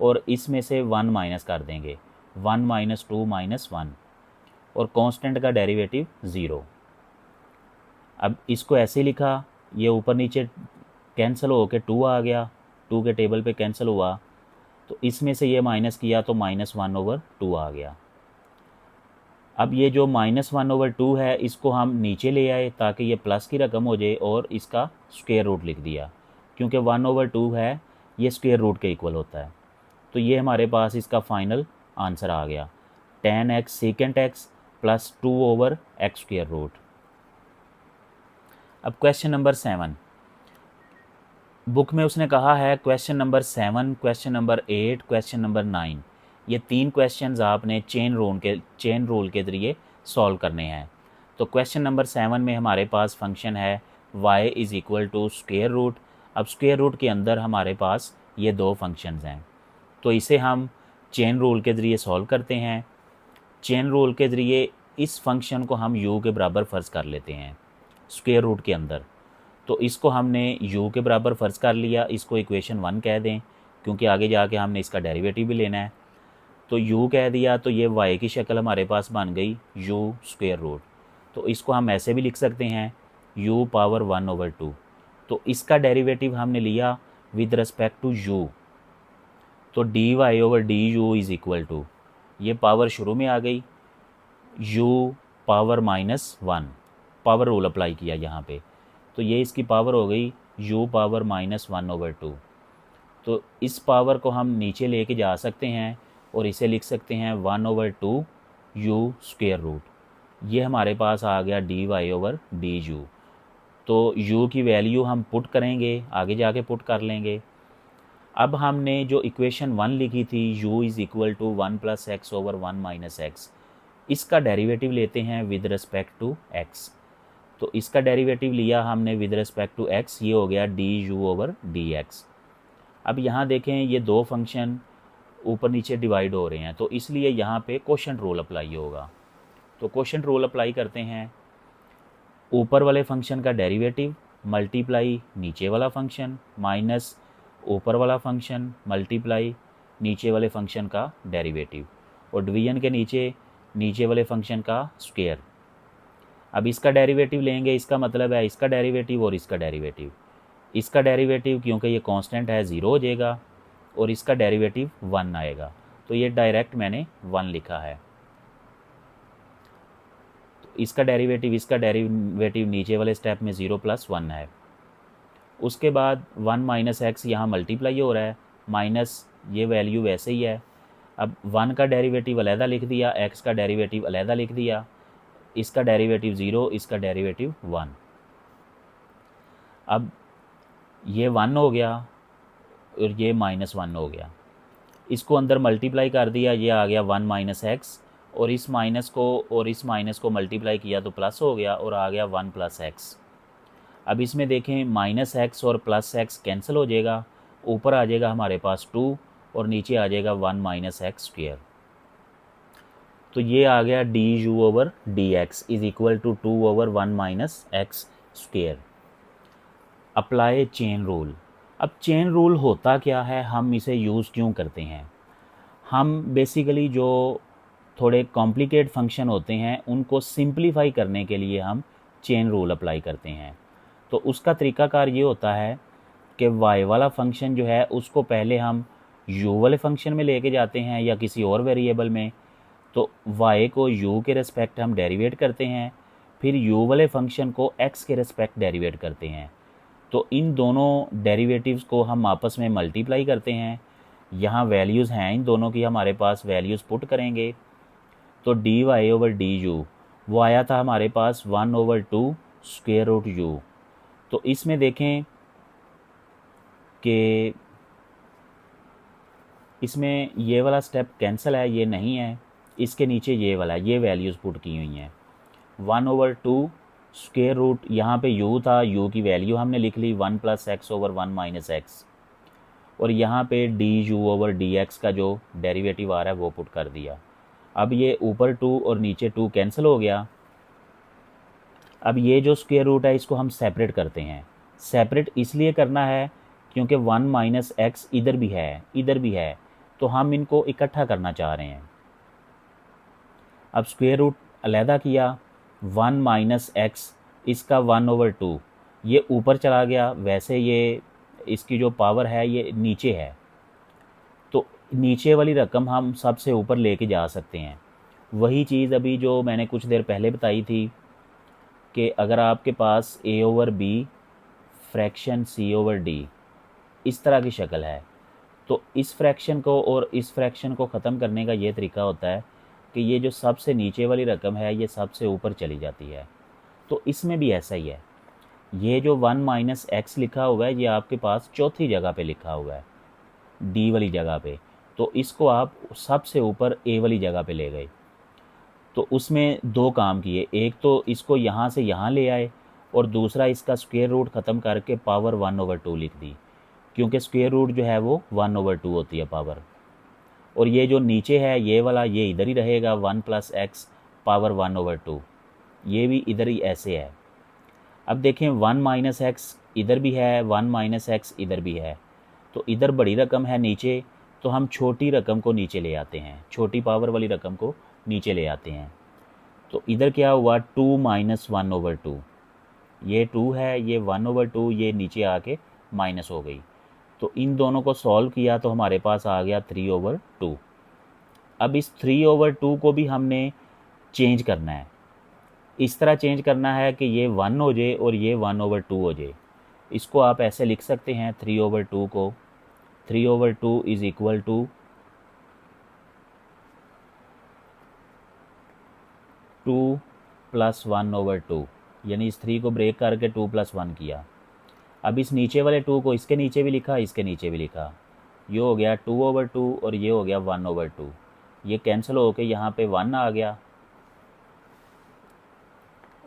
और इसमें से 1 माइनस कर देंगे, 1 - 2 - 1, और कांस्टेंट का डेरिवेटिव 0। अब इसको ऐसे लिखा, ये ऊपर नीचे कैंसिल हो के 2 आ गया, 2 के टेबल पे कैंसिल हुआ, तो इसमें से ये माइनस किया तो -1/2 आ गया। अब ये जो -1/2 है इसको हम नीचे ले आए ताकि ये प्लस की रकम हो जाए, और इसका स्क्वायर रूट लिख दिया, क्योंकि 1/2 है ये स्क्वायर रूट के इक्वल होता है। तो ये हमारे पास इसका फाइनल आंसर आ गया tan x secant x plus 2/x²। अब क्वेश्चन नंबर 7, बुक में उसने कहा है question number 7, question number 8, question number 9, ये 3 क्वेश्चंस आपने चेन रूल के ज़रिए सॉल्व करने हैं। तो क्वेश्चन नंबर 7 में हमारे पास फंक्शन है y is equal to square root. अब स्क्वायर रूट के अंदर हमारे पास ये दो फंक्शंस हैं, तो इसे हम चेन रूल के ज़रिए सॉल्व करते हैं। चेन रूल के ज़रिए इस फंक्शन को हम u के बराबर फ़र्ज़ कर लेते हैं स्क्वायर रूट के अंदर। तो इसको हमने u के बराबर फ़र्ज़ कर लिया, इसको इक्वेशन 1 कह दें, क्योंकि आगे जाके हमने इसका डेरिवेटिव भी लेना है। तो u कह दिया तो ये y की शक्ल हमारे पास बन गई u स्क्वायर रूट। तो इसको हम ऐसे भी लिख सकते हैं u पावर 1/2। तो इसका डेरिवेटिव हमने लिया विद रिस्पेक्ट टू u, तो dy/du इज़ इक्वल टू, ये पावर शुरू में आ गई, u power -1, power rule apply किया यहाँ पे, तो ये इसकी पावर हो गई u पावर -1/2। तो इस पावर को हम नीचे लेके जा सकते हैं और इसे लिख सकते हैं 1/2 u स्क्वायर रूट। ये हमारे पास आ गया dy/du। तो u की वैल्यू हम पुट करेंगे, आगे जाके पुट कर लेंगे। अब हमने जो इक्वेशन 1 लिखी थी u is equal to 1 + x/1 - x, इसका डेरिवेटिव लेते हैं विद रिस्पेक्ट टू x। तो इसका डेरिवेटिव लिया हमने विद रिस्पेक्ट टू x, ये हो गया du/dx। अब यहाँ देखें ये दो फंक्शन ऊपर नीचे डिवाइड हो रहे हैं, तो इसलिए यहाँ पे कोशेंट रूल अप्लाई होगा। तो कोशेंट रूल अप्लाई करते हैं, ऊपर वाले फंक्शन का डेरिवेटिव मल्टीप्लाई नीचे वाला फंक्शन माइनस ऊपर वाला फंक्शन मल्टीप्लाई नीचे वाले फंक्शन का डेरिवेटिव, और डिवीजन के नीचे वाले फंक्शन का स्क्वायर। अब इसका डेरिवेटिव लेंगे, इसका मतलब है इसका डेरिवेटिव और इसका डेरिवेटिव। इसका डेरिवेटिव क्योंकि ये कांस्टेंट है 0 हो जाएगा, और इसका डेरिवेटिव 1 आएगा, तो ये डायरेक्ट मैंने 1 लिखा है। तो इसका डेरिवेटिव नीचे वाले स्टेप में 0 + 1 है। उसके बाद 1 - x यहाँ मल्टीप्लाई हो रहा है, माइनस ये वैल्यू वैसे ही है। अब 1 का डेरिवेटिव अलहदा लिख दिया, x का डेरिवेटिव अलहदा लिख दिया, इसका डेरिवेटिव 0, इसका डेरिवेटिव 1। अब ये 1 हो गया और ये -1 हो गया, इसको अंदर मल्टीप्लाई कर दिया, ये आ गया 1 माइनस एक्स, और इस माइनस को मल्टीप्लाई किया तो प्लस हो गया और आ गया 1 प्लस एक्स। अब इसमें देखें माइनस एक्स और प्लस एक्स कैंसिल हो जाएगा, ऊपर आ जाएगा हमारे पास 2 और नीचे आ जाएगा 1 माइनस एक्स स्क्वेयर। तो ये आ गया d u over d x is equal to 2 over 1 minus x square. Apply chain rule. अब चेन रूल होता क्या है, हम इसे यूज़ क्यों करते हैं? हम बेसिकली जो थोड़े कॉम्प्लिकेट फंक्शन होते हैं उनको सिंप्लीफाई करने के लिए हम चेन रूल अप्लाई करते हैं। तो उसका तरीकाकार ये होता है कि y वाला फंक्शन जो है उसको पहले हम u वाले फंक्शन में लेके जाते हैं या किसी और वेरिएबल में, तो y को u के रिस्पेक्ट हम डेरिवेट करते हैं, फिर u वाले फंक्शन को x के रिस्पेक्ट डेरिवेट करते हैं। तो इन दोनों डेरिवेटिव्स को हम आपस में मल्टीप्लाई करते हैं। यहाँ वैल्यूज़ हैं इन दोनों की, हमारे पास वैल्यूज़ पुट करेंगे तो d y over d u वो आया था हमारे पास 1 ओवर 2 स्क्वेयर रूट यू। तो इसमें देखें कि इसमें ये वाला स्टेप कैंसिल है, ये नहीं है, इसके नीचे ये वाला, ये वैल्यूज़ पुट की हुई हैं। 1 ओवर 2 स्क्वेयर रूट, यहाँ पे u था, u की वैल्यू हमने लिख ली 1 plus x over 1 minus x, और यहाँ पे D u over d x का जो डेरिवेटिव आ रहा है वो पुट कर दिया। अब ये ऊपर 2 और नीचे 2 कैंसिल हो गया। अब ये जो स्क्वेयर रूट है इसको हम सेपरेट करते हैं। सेपरेट इसलिए करना है क्योंकि 1 माइनस एक्स इधर भी है, इधर भी है, तो हम इनको इकट्ठा करना चाह रहे हैं। अब स्क्वेयर रूट अलहदा किया, 1 माइनस एक्स इसका 1 ओवर 2 ये ऊपर चला गया, वैसे ये इसकी जो पावर है ये नीचे है, तो नीचे वाली रकम हम सबसे ऊपर लेके जा सकते हैं। वही चीज़ अभी जो मैंने कुछ देर पहले बताई थी कि अगर आपके पास a over b fraction c over d इस तरह की शक्ल है, तो इस फ्रैक्शन को और इस फ्रैक्शन को ख़त्म करने का ये तरीका होता है कि ये जो सबसे नीचे वाली रकम है ये सबसे ऊपर चली जाती है। तो इसमें भी ऐसा ही है, ये जो 1 माइनस एक्स लिखा हुआ है ये आपके पास चौथी जगह पे लिखा हुआ है, डी वाली जगह पे, तो इसको आप सबसे ऊपर ए वाली जगह पे ले गए। तो उसमें दो काम किए, एक तो इसको यहाँ से यहाँ ले आए और दूसरा इसका स्क्वायर रूट ख़त्म करके पावर 1 ओवर 2 लिख दी, क्योंकि स्क्वायर रूट जो है वो 1 ओवर 2 होती है पावर। और ये जो नीचे है ये वाला ये इधर ही रहेगा, 1 प्लस एक्स पावर 1 ओवर 2, ये भी इधर ही ऐसे है। अब देखें 1 माइनस एक्स इधर भी है, 1 माइनस एक्स इधर भी है, तो इधर बड़ी रकम है नीचे, तो हम छोटी रकम को नीचे ले आते हैं, छोटी पावर वाली रकम को नीचे ले आते हैं। तो इधर क्या हुआ, 2 माइनस 1 ओवर 2, ये 2 है, ये 1 ओवर 2, ये नीचे आके माइनस हो गई। तो इन दोनों को सॉल्व किया तो हमारे पास आ गया 3 ओवर 2। अब इस 3 ओवर 2 को भी हमने चेंज करना है, इस तरह चेंज करना है कि ये 1 हो जाए और ये 1 ओवर 2 हो जाए। इसको आप ऐसे लिख सकते हैं 3 ओवर 2 को, 3 over 2 is equal to 2 plus 1 over 2, यानी इस 3 को ब्रेक करके 2 प्लस 1 किया। अब इस नीचे वाले 2 को इसके नीचे भी लिखा, इसके नीचे भी लिखा, ये हो गया 2 ओवर 2 और ये हो गया 1 ओवर 2, ये कैंसिल हो के यहाँ पे 1 आ गया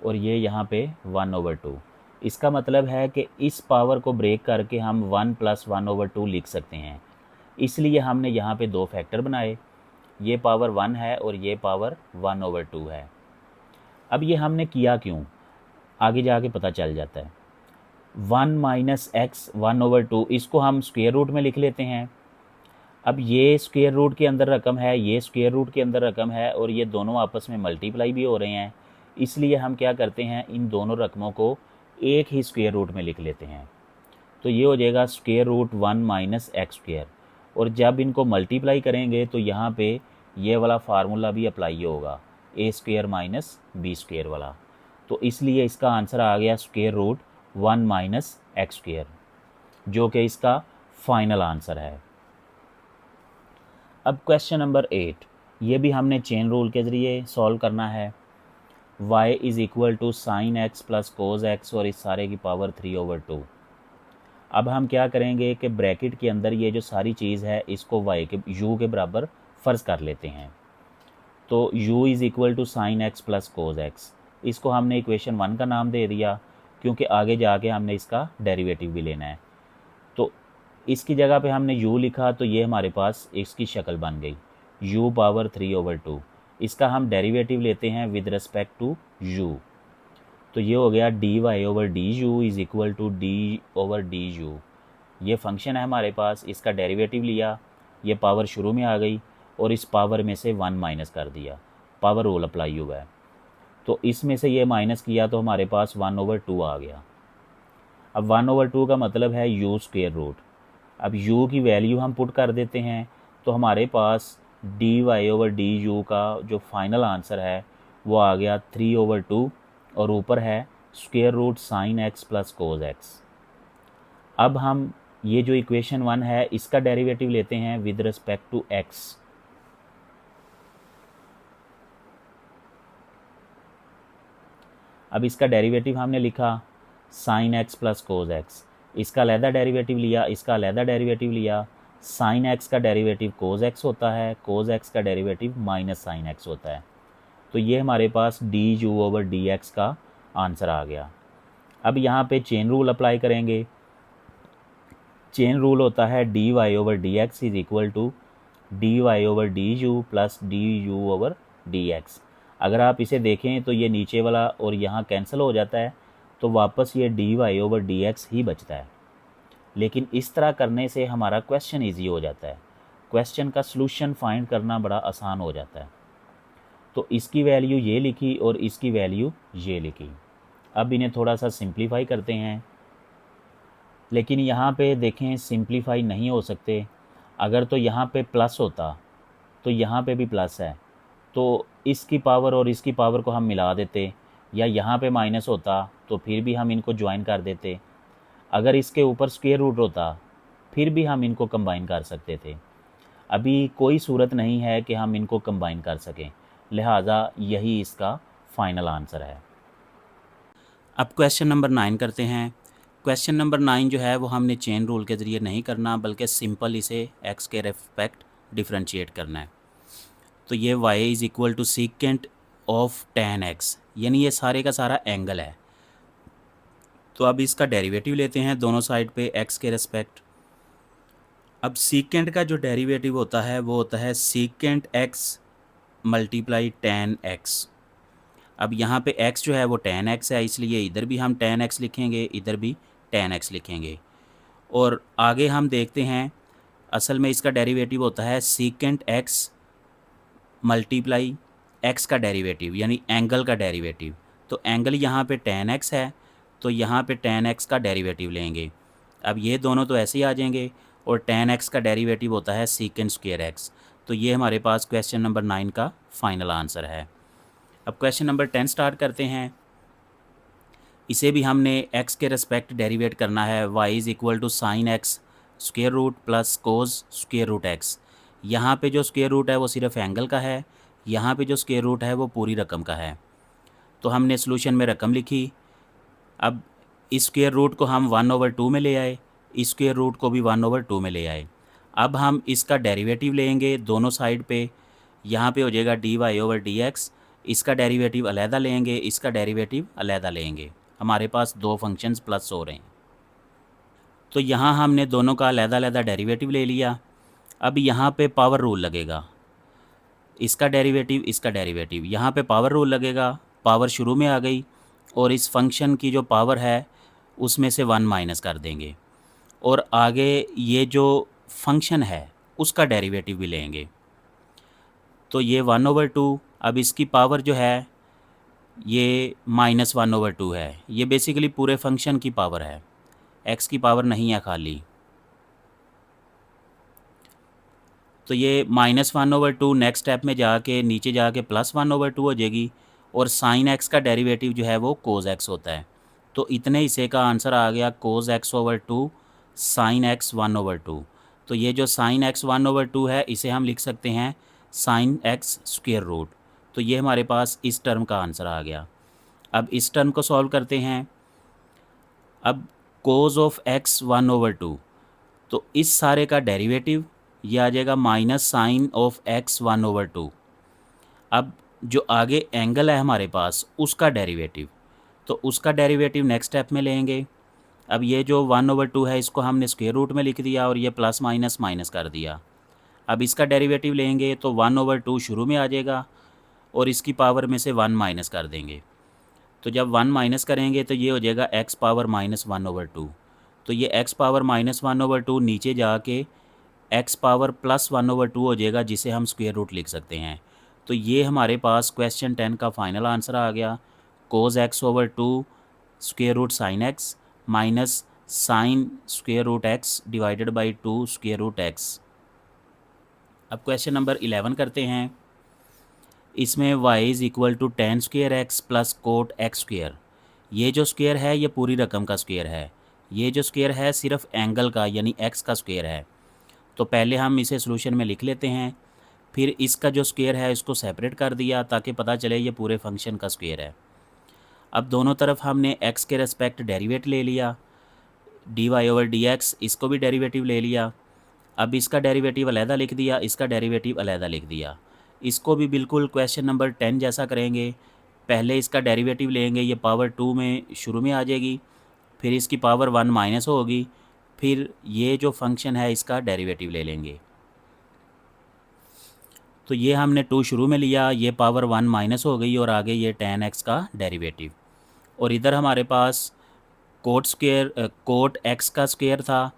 और ये यहाँ पे 1 ओवर 2। इसका मतलब है कि इस पावर को ब्रेक करके हम 1 प्लस 1 ओवर 2 लिख सकते हैं, इसलिए हमने यहाँ पे दो फैक्टर बनाए, ये पावर 1 है और ये पावर 1 ओवर 2 है। अब ये हमने किया क्यों, आगे जाके पता चल जाता है। 1 माइनस एक्स 1 ओवर 2 इसको हम स्क्वायर रूट में लिख लेते हैं। अब ये स्क्वायर रूट के अंदर रकम है, ये स्क्वायर रूट के अंदर रकम है, और ये दोनों आपस में मल्टीप्लाई भी हो रहे हैं, इसलिए हम क्या करते हैं, इन दोनों रकमों को एक ही स्क्वायर रूट में लिख लेते हैं। तो ये हो जाएगा square root 1 minus x square, और जब इनको मल्टीप्लाई करेंगे तो यहाँ पे ये वाला फार्मूला भी अप्लाई होगा, a square minus b square वाला। तो इसलिए इसका आंसर आ गया square root 1 minus x square, जो कि इसका फाइनल आंसर है। अब क्वेश्चन नंबर 8, ये भी हमने चेन रूल के ज़रिए सॉल्व करना है। y is equal to sine x plus cos x और इस सारे की पावर 3/2। अब हम क्या करेंगे कि ब्रैकेट के अंदर ये जो सारी चीज़ है इसको y के u के बराबर फ़र्ज़ कर लेते हैं। तो u is equal to sine x plus cos x, इसको हमने इक्वेशन 1 का नाम दे दिया क्योंकि आगे जाके हमने इसका डेरिवेटिव भी लेना है। तो इसकी जगह पे हमने u लिखा तो ये हमारे पास इसकी शक्ल बन गई u पावर 3/2। इसका हम डेरिवेटिव लेते हैं विद रिस्पेक्ट टू u, तो ये हो गया dy/du is equal to d/du। ये फंक्शन है हमारे पास, इसका डेरिवेटिव लिया, ये पावर शुरू में आ गई और इस पावर में से 1 माइनस कर दिया, पावर रूल अप्लाई हुआ है। तो इसमें से ये माइनस किया तो हमारे पास 1/2 आ गया। अब 1/2 का मतलब है u स्क्वेयर रूट। अब u की वैल्यू हम पुट कर देते हैं तो हमारे पास dy/du का जो फाइनल आंसर है वो आ गया 3/2 और ऊपर है square root sine x plus cos X. अब हम ये जो इक्वेशन 1 है इसका डेरिवेटिव लेते हैं विद रिस्पेक्ट टू x। अब इसका डेरिवेटिव हमने लिखा sine x plus cos x, इसका अलहदा डेरिवेटिव लिया, इसका अलहदा डेरिवेटिव लिया। साइन एक्स का डेरिवेटिव कोज एक्स होता है, कोज एक्स का डेरिवेटिव माइनस साइन एक्स होता है। तो ये हमारे पास du/dx का आंसर आ गया। अब यहाँ पे चेन रूल अप्लाई करेंगे। चेन रूल होता है dy/dx is equal to dy/du plus du/dx। अगर आप इसे देखें तो ये नीचे वाला और यहाँ कैंसिल हो जाता है तो वापस ये dy/dx ही बचता है। लेकिन इस तरह करने से हमारा क्वेश्चन इजी हो जाता है, क्वेश्चन का सलूशन फाइंड करना बड़ा आसान हो जाता है। तो इसकी वैल्यू ये लिखी और इसकी वैल्यू ये लिखी। अब इन्हें थोड़ा सा सिंप्लीफाई करते हैं, लेकिन यहाँ पे देखें सिंप्लीफाई नहीं हो सकते। अगर तो यहाँ पे प्लस होता तो यहाँ पे भी प्लस है तो इसकी पावर और इसकी पावर को हम मिला देते, या यहाँ पे माइनस होता तो फिर भी हम इनको ज्वाइन कर देते। अगर इसके ऊपर स्क्वायर रूट होता फिर भी हम इनको कंबाइन कर सकते थे। अभी कोई सूरत नहीं है कि हम इनको कंबाइन कर सकें, लिहाजा यही इसका फाइनल आंसर है। अब क्वेश्चन नंबर 9 करते हैं। क्वेश्चन नंबर 9 जो है वो हमने चेन रूल के ज़रिए नहीं करना, बल्कि सिंपल इसे x के रेस्पेक्ट डिफ्रेंशिएट करना है। तो ये y is equal to secant of tan x, यानी ये सारे का सारा एंगल है। तो अब इसका डेरिवेटिव लेते हैं दोनों साइड पे x के रेस्पेक्ट। अब सीकेंट का जो डेरिवेटिव होता है वो होता है secant x multiply tan x। अब यहाँ पे x जो है वो tan x है, इसलिए इधर भी हम tan x लिखेंगे, इधर भी tan x लिखेंगे। और आगे हम देखते हैं असल में इसका डेरिवेटिव होता है सीकेंट x मल्टीप्लाई x का डेरिवेटिव, यानी एंगल का डेरिवेटिव। तो एंगल यहाँ पे tan x है तो यहाँ पे tan x का डेरिवेटिव लेंगे। अब ये दोनों तो ऐसे ही आ जाएंगे और tan x का डेरिवेटिव होता है सीकेंट स्क्वायर x। तो ये हमारे पास क्वेश्चन नंबर 9 का फाइनल आंसर है। अब क्वेश्चन नंबर 10 स्टार्ट करते हैं। इसे भी हमने x के रेस्पेक्ट डेरिवेट करना है। y is equal to sine x square root plus cos square root x. यहाँ पे जो स्क्वायर रूट है वो सिर्फ एंगल का है, यहाँ पे जो स्क्वायर रूट है वो पूरी रकम का है। तो हमने सॉल्यूशन में रकम लिखी। अब इस स्क्वायर रूट को हम 1/2 में ले आए, इस स्क्वायर रूट को भी 1/2 में ले आए। अब हम इसका डेरिवेटिव लेंगे दोनों साइड पे। यहाँ पे हो जाएगा dy/dx, इसका डेरिवेटिव अलहदा लेंगे, इसका डेरिवेटिव अलहदा लेंगे। हमारे पास दो फंक्शंस प्लस हो रहे हैं, तो यहाँ हमने दोनों का अलहदा अलहदा डेरिवेटिव ले लिया। अब यहाँ पे पावर रूल लगेगा, इसका डेरिवेटिव इसका डेरिवेटिव, यहाँ पे पावर रूल लगेगा। पावर शुरू में आ गई और इस फंक्शन की जो पावर है उसमें से 1 माइनस कर देंगे और आगे ये जो फंक्शन है उसका डेरिवेटिव भी लेंगे। तो ये 1/2, अब इसकी पावर जो है ये -1/2 है। ये बेसिकली पूरे फंक्शन की पावर है, x की पावर नहीं है खाली। तो ये -1/2 नेक्स्ट स्टेप में जाके नीचे जाके +1/2 हो जाएगी और साइन x का डेरिवेटिव जो है वो कोज x होता है। तो इतने हिस्से का आंसर आ गया कोज x/2 साइन x 1/2। तो ये जो साइन x 1/2 है इसे हम लिख सकते हैं साइन x स्क्वायर रूट। तो ये हमारे पास इस टर्म का आंसर आ गया। अब इस टर्म को सॉल्व करते हैं। अब कोज ऑफ x 1/2, तो इस सारे का डेरिवेटिव ये आ जाएगा माइनस साइन ऑफ x 1/2। अब जो आगे एंगल है हमारे पास उसका डेरिवेटिव, तो उसका डेरिवेटिव नेक्स्ट स्टेप में लेंगे। अब ये जो 1/2 है इसको हमने स्क्वायर रूट में लिख दिया और ये प्लस माइनस माइनस कर दिया। अब इसका डेरिवेटिव लेंगे तो 1/2 शुरू में आ जाएगा और इसकी पावर में से 1 माइनस कर देंगे। तो जब 1 माइनस करेंगे तो ये हो जाएगा x पावर -1/2। तो ये x पावर -1/2 नीचे जाके x पावर +1/2 हो जाएगा, जिसे हम स्क्वायर रूट लिख सकते हैं। तो ये हमारे पास क्वेश्चन 10 का फाइनल आंसर आ गया। Cos x/2 square root sine x minus sine square root x divided by 2 square root x। अब क्वेश्चन नंबर 11 करते हैं। इसमें y is equal to tan square x plus cot x square. ये जो square है ये पूरी रकम का स्क्वायर है, ये जो स्क्वायर है सिर्फ एंगल का यानी x का स्क्वायर है। तो पहले हम इसे सॉल्यूशन में लिख लेते हैं, फिर इसका जो स्क्वायर है इसको सेपरेट कर दिया ताकि पता चले ये पूरे फंक्शन का स्क्वायर है। अब दोनों तरफ हमने x के रेस्पेक्ट डेरिवेट ले लिया, dy/dx, इसको भी डेरिवेटिव ले लिया। अब इसका डेरिवेटिव अलहदा लिख दिया, इसका डेरिवेटिव अलहदा लिख दिया। इसको भी बिल्कुल क्वेश्चन नंबर 10 जैसा करेंगे। पहले इसका डेरिवेटिव लेंगे, ये पावर 2 में शुरू में आ जाएगी, फिर इसकी पावर 1 माइनस होगी, फिर ये जो फंक्शन है इसका डेरिवेटिव ले लेंगे। तो ये हमने 2 शुरू में लिया, ये पावर 1 माइनस हो गई और आगे ये tan x का डेरिवेटिव। और इधर हमारे पास कोट x का स्क्वायर था,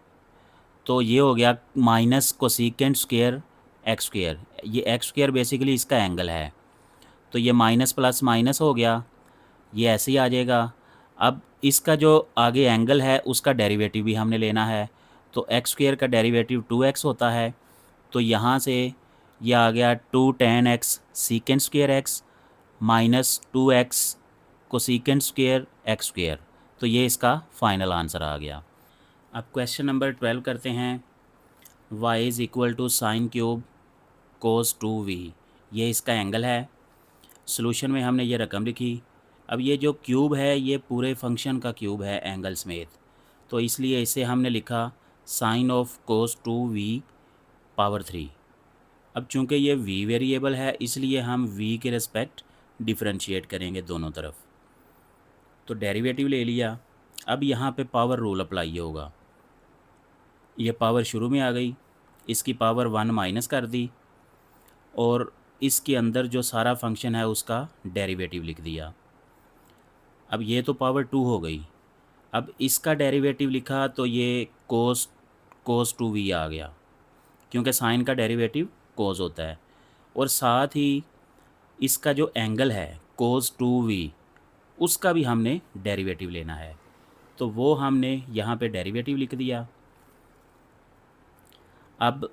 तो ये हो गया minus cosecant square x square. ये एक्स स्क्वायर बेसिकली इसका एंगल है, तो ये माइनस प्लस माइनस हो गया, ये ऐसे ही आ जाएगा। अब इसका जो आगे एंगल है उसका डेरिवेटिव भी हमने लेना है, तो एक्स स्क्वायर का डेरिवेटिव 2x होता है। तो यहाँ से ये आ गया 2 tan x secant square x minus 2x cosecant square x square. तो ये इसका फाइनल आंसर आ गया। अब क्वेश्चन नंबर 12 करते हैं। y is equal to sine cube cos 2v, ये इसका एंगल है। सॉल्यूशन में हमने ये रकम लिखी। अब ये जो क्यूब है ये पूरे फंक्शन का क्यूब है एंगल समेत, तो इसलिए इसे हमने लिखा sign of cos 2v power 3। अब चूँकि ये v वेरिएबल है इसलिए हम v के रिस्पेक्ट डिफरेंशिएट करेंगे दोनों तरफ। तो डेरिवेटिव ले लिया। अब यहाँ पे पावर रूल अप्लाई होगा, ये पावर शुरू में आ गई, इसकी पावर 1 माइनस कर दी और इसके अंदर जो सारा फंक्शन है उसका डेरिवेटिव लिख दिया। अब ये तो पावर 2 हो गई। अब इसका डेरिवेटिव लिखा तो ये कोस 2v आ गया, क्योंकि साइन का डेरिवेटिव कोस होता है। और साथ ही इसका जो एंगल है कोस 2v उसका भी हमने डेरिवेटिव लेना है, तो वो हमने यहाँ पे डेरिवेटिव लिख दिया। अब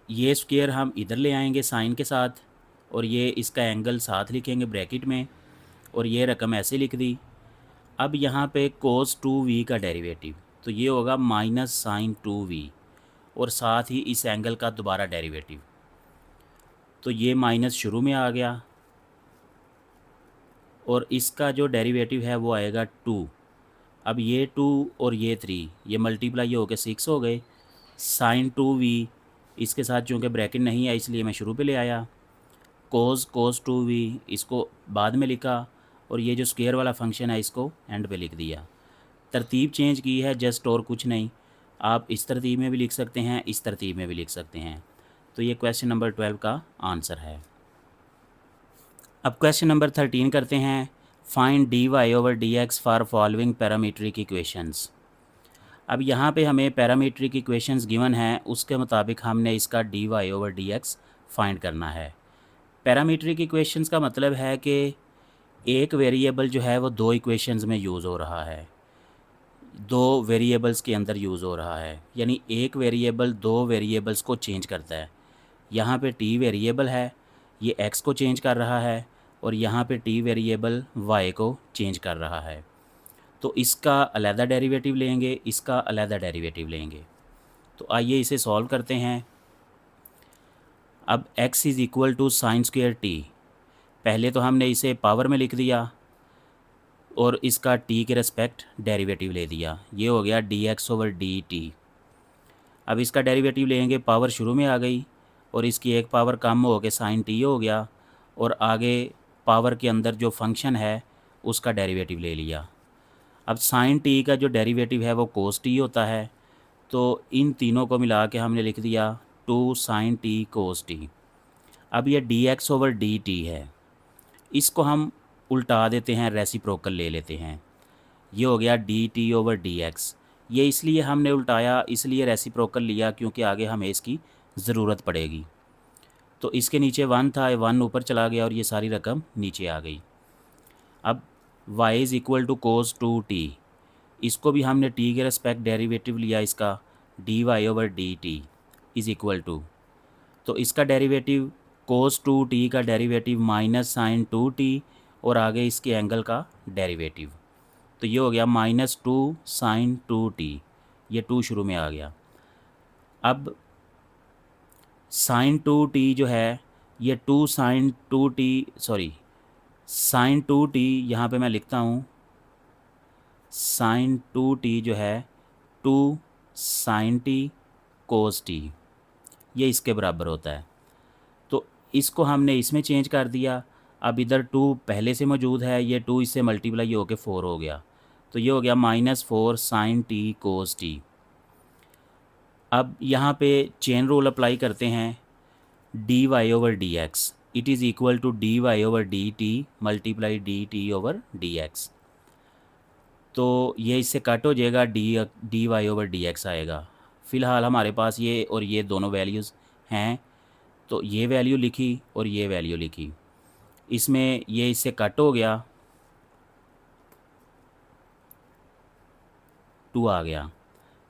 ये स्क्वायर हम इधर ले आएंगे साइन के साथ, और ये इसका एंगल साथ लिखेंगे ब्रैकेट में, और ये रकम ऐसे लिख दी। अब यहाँ पे कोस 2v का डेरिवेटिव, तो ये होगा माइनस साइन 2v, और साथ ही इस एंगल का दोबारा डेरिवेटिव, तो ये माइनस शुरू में आ गया और इसका जो डेरिवेटिव है वो आएगा 2। अब ये 2 और ये 3 ये मल्टीप्लाई होकर 6 हो गए। साइन 2v इसके साथ चूँकि ब्रैकेट नहीं है इसलिए मैं शुरू पे ले आया। कोस 2v इसको बाद में लिखा, और ये जो स्क्वायर वाला फंक्शन है इसको एंड पे लिख दिया। तरतीब चेंज की है जस्ट, और कुछ नहीं। आप इस तरतीब में भी लिख सकते हैं, इस तरतीब में भी लिख सकते हैं। तो ये क्वेश्चन नंबर 12 का आंसर है। अब क्वेश्चन नंबर 13 करते हैं। Find dy/dx for following parametric equations. अब यहाँ पे हमें पैरामीट्रिक इक्वेशंस गिवन हैं, उसके मुताबिक हमने इसका dy/dx फाइंड करना है। पैरामीट्रिक इक्वेशंस का मतलब है कि एक वेरिएबल जो है वो दो इक्वेशंस में यूज़ हो रहा है, दो वेरिएबल्स के अंदर यूज़ हो रहा है, यानी एक वेरिएबल दो वेरिएबल्स को चेंज करता है। यहाँ पे t वेरिएबल है, ये x को चेंज कर रहा है, और यहाँ पे t वेरिएबल y को चेंज कर रहा है। तो इसका अलहदा डेरिवेटिव लेंगे, इसका अलहदा डेरिवेटिव लेंगे। तो आइए इसे सॉल्व करते हैं। अब x is equal to sine square t, पहले तो हमने इसे पावर में लिख दिया और इसका टी के रेस्पेक्ट डेरिवेटिव ले दिया, ये हो गया dx/dt। अब इसका डेरिवेटिव लेंगे, पावर शुरू में आ गई और इसकी एक पावर कम हो के साइन टी हो गया, और आगे पावर के अंदर जो फंक्शन है उसका डेरिवेटिव ले लिया। अब साइन टी का जो डेरिवेटिव है वो कोस टी होता है, तो इन तीनों को मिला के हमने लिख दिया 2 साइन टी कोस टी। अब ये dx/dt है, इसको हम उल्टा देते हैं, रेसिप्रोकल ले लेते हैं, ये हो गया dt/dx। ये इसलिए हमने उल्टाया, इसलिए रेसिप्रोकल लिया क्योंकि आगे हमें इसकी ज़रूरत पड़ेगी। तो इसके नीचे 1 था, 1 ऊपर चला गया और ये सारी रकम नीचे आ गई। अब y is equal to cos 2t, इसको भी हमने t के रेस्पेक्ट डेरिवेटिव लिया, इसका dy/dt इज़ इक्वल टू, तो इसका डेरिवेटिव कोस 2t का डेरिवेटिव माइनस साइन 2t और आगे इसके एंगल का डेरिवेटिव, तो ये हो गया -2 साइन 2t, ये 2 शुरू में आ गया। अब साइन 2t जो है ये 2 sign 2t, sorry sine 2t, यहाँ पे मैं लिखता हूँ साइन 2t जो है 2 साइन t कोस t, ये इसके बराबर होता है। तो इसको हमने इसमें चेंज कर दिया। अब इधर 2 पहले से मौजूद है, ये 2 इससे मल्टीप्लाई होकर 4 हो गया, तो ये हो गया -4 साइन टी कोस टी। अब यहाँ पे चेन रूल अप्लाई करते हैं, dy/dx it is equal to dy/dt multiply dt/dx, तो ये इससे कट हो जाएगा, dy/dx आएगा। फ़िलहाल हमारे पास ये और ये दोनों वैल्यूज़ हैं, तो ये वैल्यू लिखी और ये वैल्यू लिखी, इसमें ये इससे कट हो गया, 2 आ गया,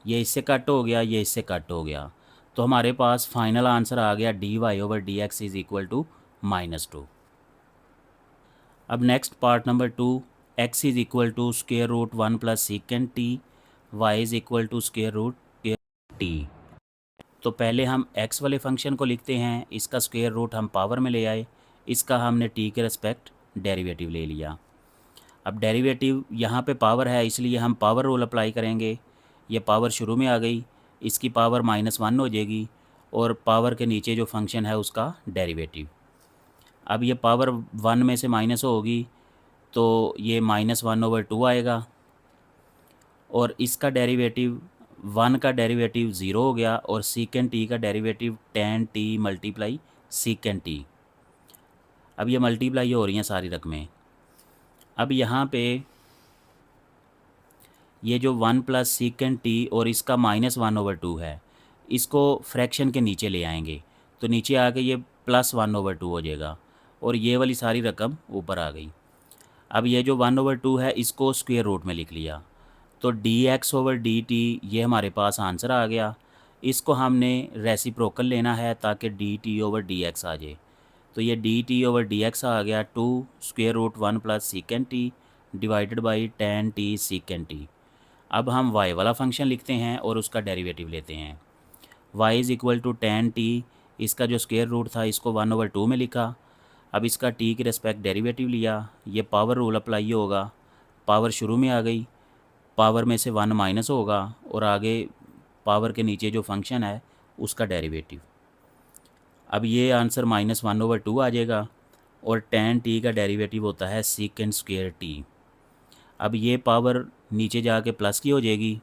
ये इससे कट हो गया, ये इससे कट हो गया, तो हमारे पास फाइनल आंसर आ गया dy/dx इज़ इक्वल टू -2। अब next part number 2, x is equal to square root 1 plus second t, y is equal to square root t. तो पहले हम x वाले फंक्शन को लिखते हैं, इसका स्क्वायर रूट हम पावर में ले आए, इसका हमने t के रेस्पेक्ट डेरिवेटिव ले लिया। अब डेरिवेटिव यहाँ पे पावर है, इसलिए हम पावर रूल अप्लाई करेंगे, ये पावर शुरू में आ गई, इसकी पावर -1 हो जाएगी और पावर के नीचे जो फंक्शन है उसका डेरिवेटिव। अब ये पावर 1 में से माइनस होगी तो ये -1/2 आएगा, और इसका डेरिवेटिव 1 का डेरिवेटिव 0 हो गया और सीकेंड टी का derivative tan t multiply सीकेंड t. अब ये मल्टीप्लाई हो रही हैं सारी रकमें। अब यहाँ पे ये जो 1 प्लस सीकेंड टी और इसका -1/2 है, इसको फ्रैक्शन के नीचे ले आएंगे, तो नीचे आके ये +1/2 हो जाएगा और ये वाली सारी रकम ऊपर आ गई। अब ये जो 1/2 है इसको स्क्वायर रूट में लिख लिया, तो dx/dt ये हमारे पास आंसर आ गया। इसको हमने रेसिप्रोकल लेना है ताकि dt/dx आ जाए, तो ये dt/dx आ गया 2 square root 1 plus secant t divided by tan t secant t. अब हम y वाला फंक्शन लिखते हैं और उसका डेरिवेटिव लेते हैं, y is equal to tan t, इसका जो स्क्वायर रूट था इसको 1/2 में लिखा। अब इसका t के रेस्पेक्ट डेरिवेटिव लिया, ये पावर रूल अप्लाई होगा, पावर शुरू में आ गई, पावर में से 1 माइनस होगा और आगे पावर के नीचे जो फंक्शन है उसका डेरिवेटिव। अब ये आंसर -1/2 आ जाएगा और tan t का डेरिवेटिव होता है सीकेंड स्क्वायर t। अब ये पावर नीचे जाके प्लस की हो जाएगी,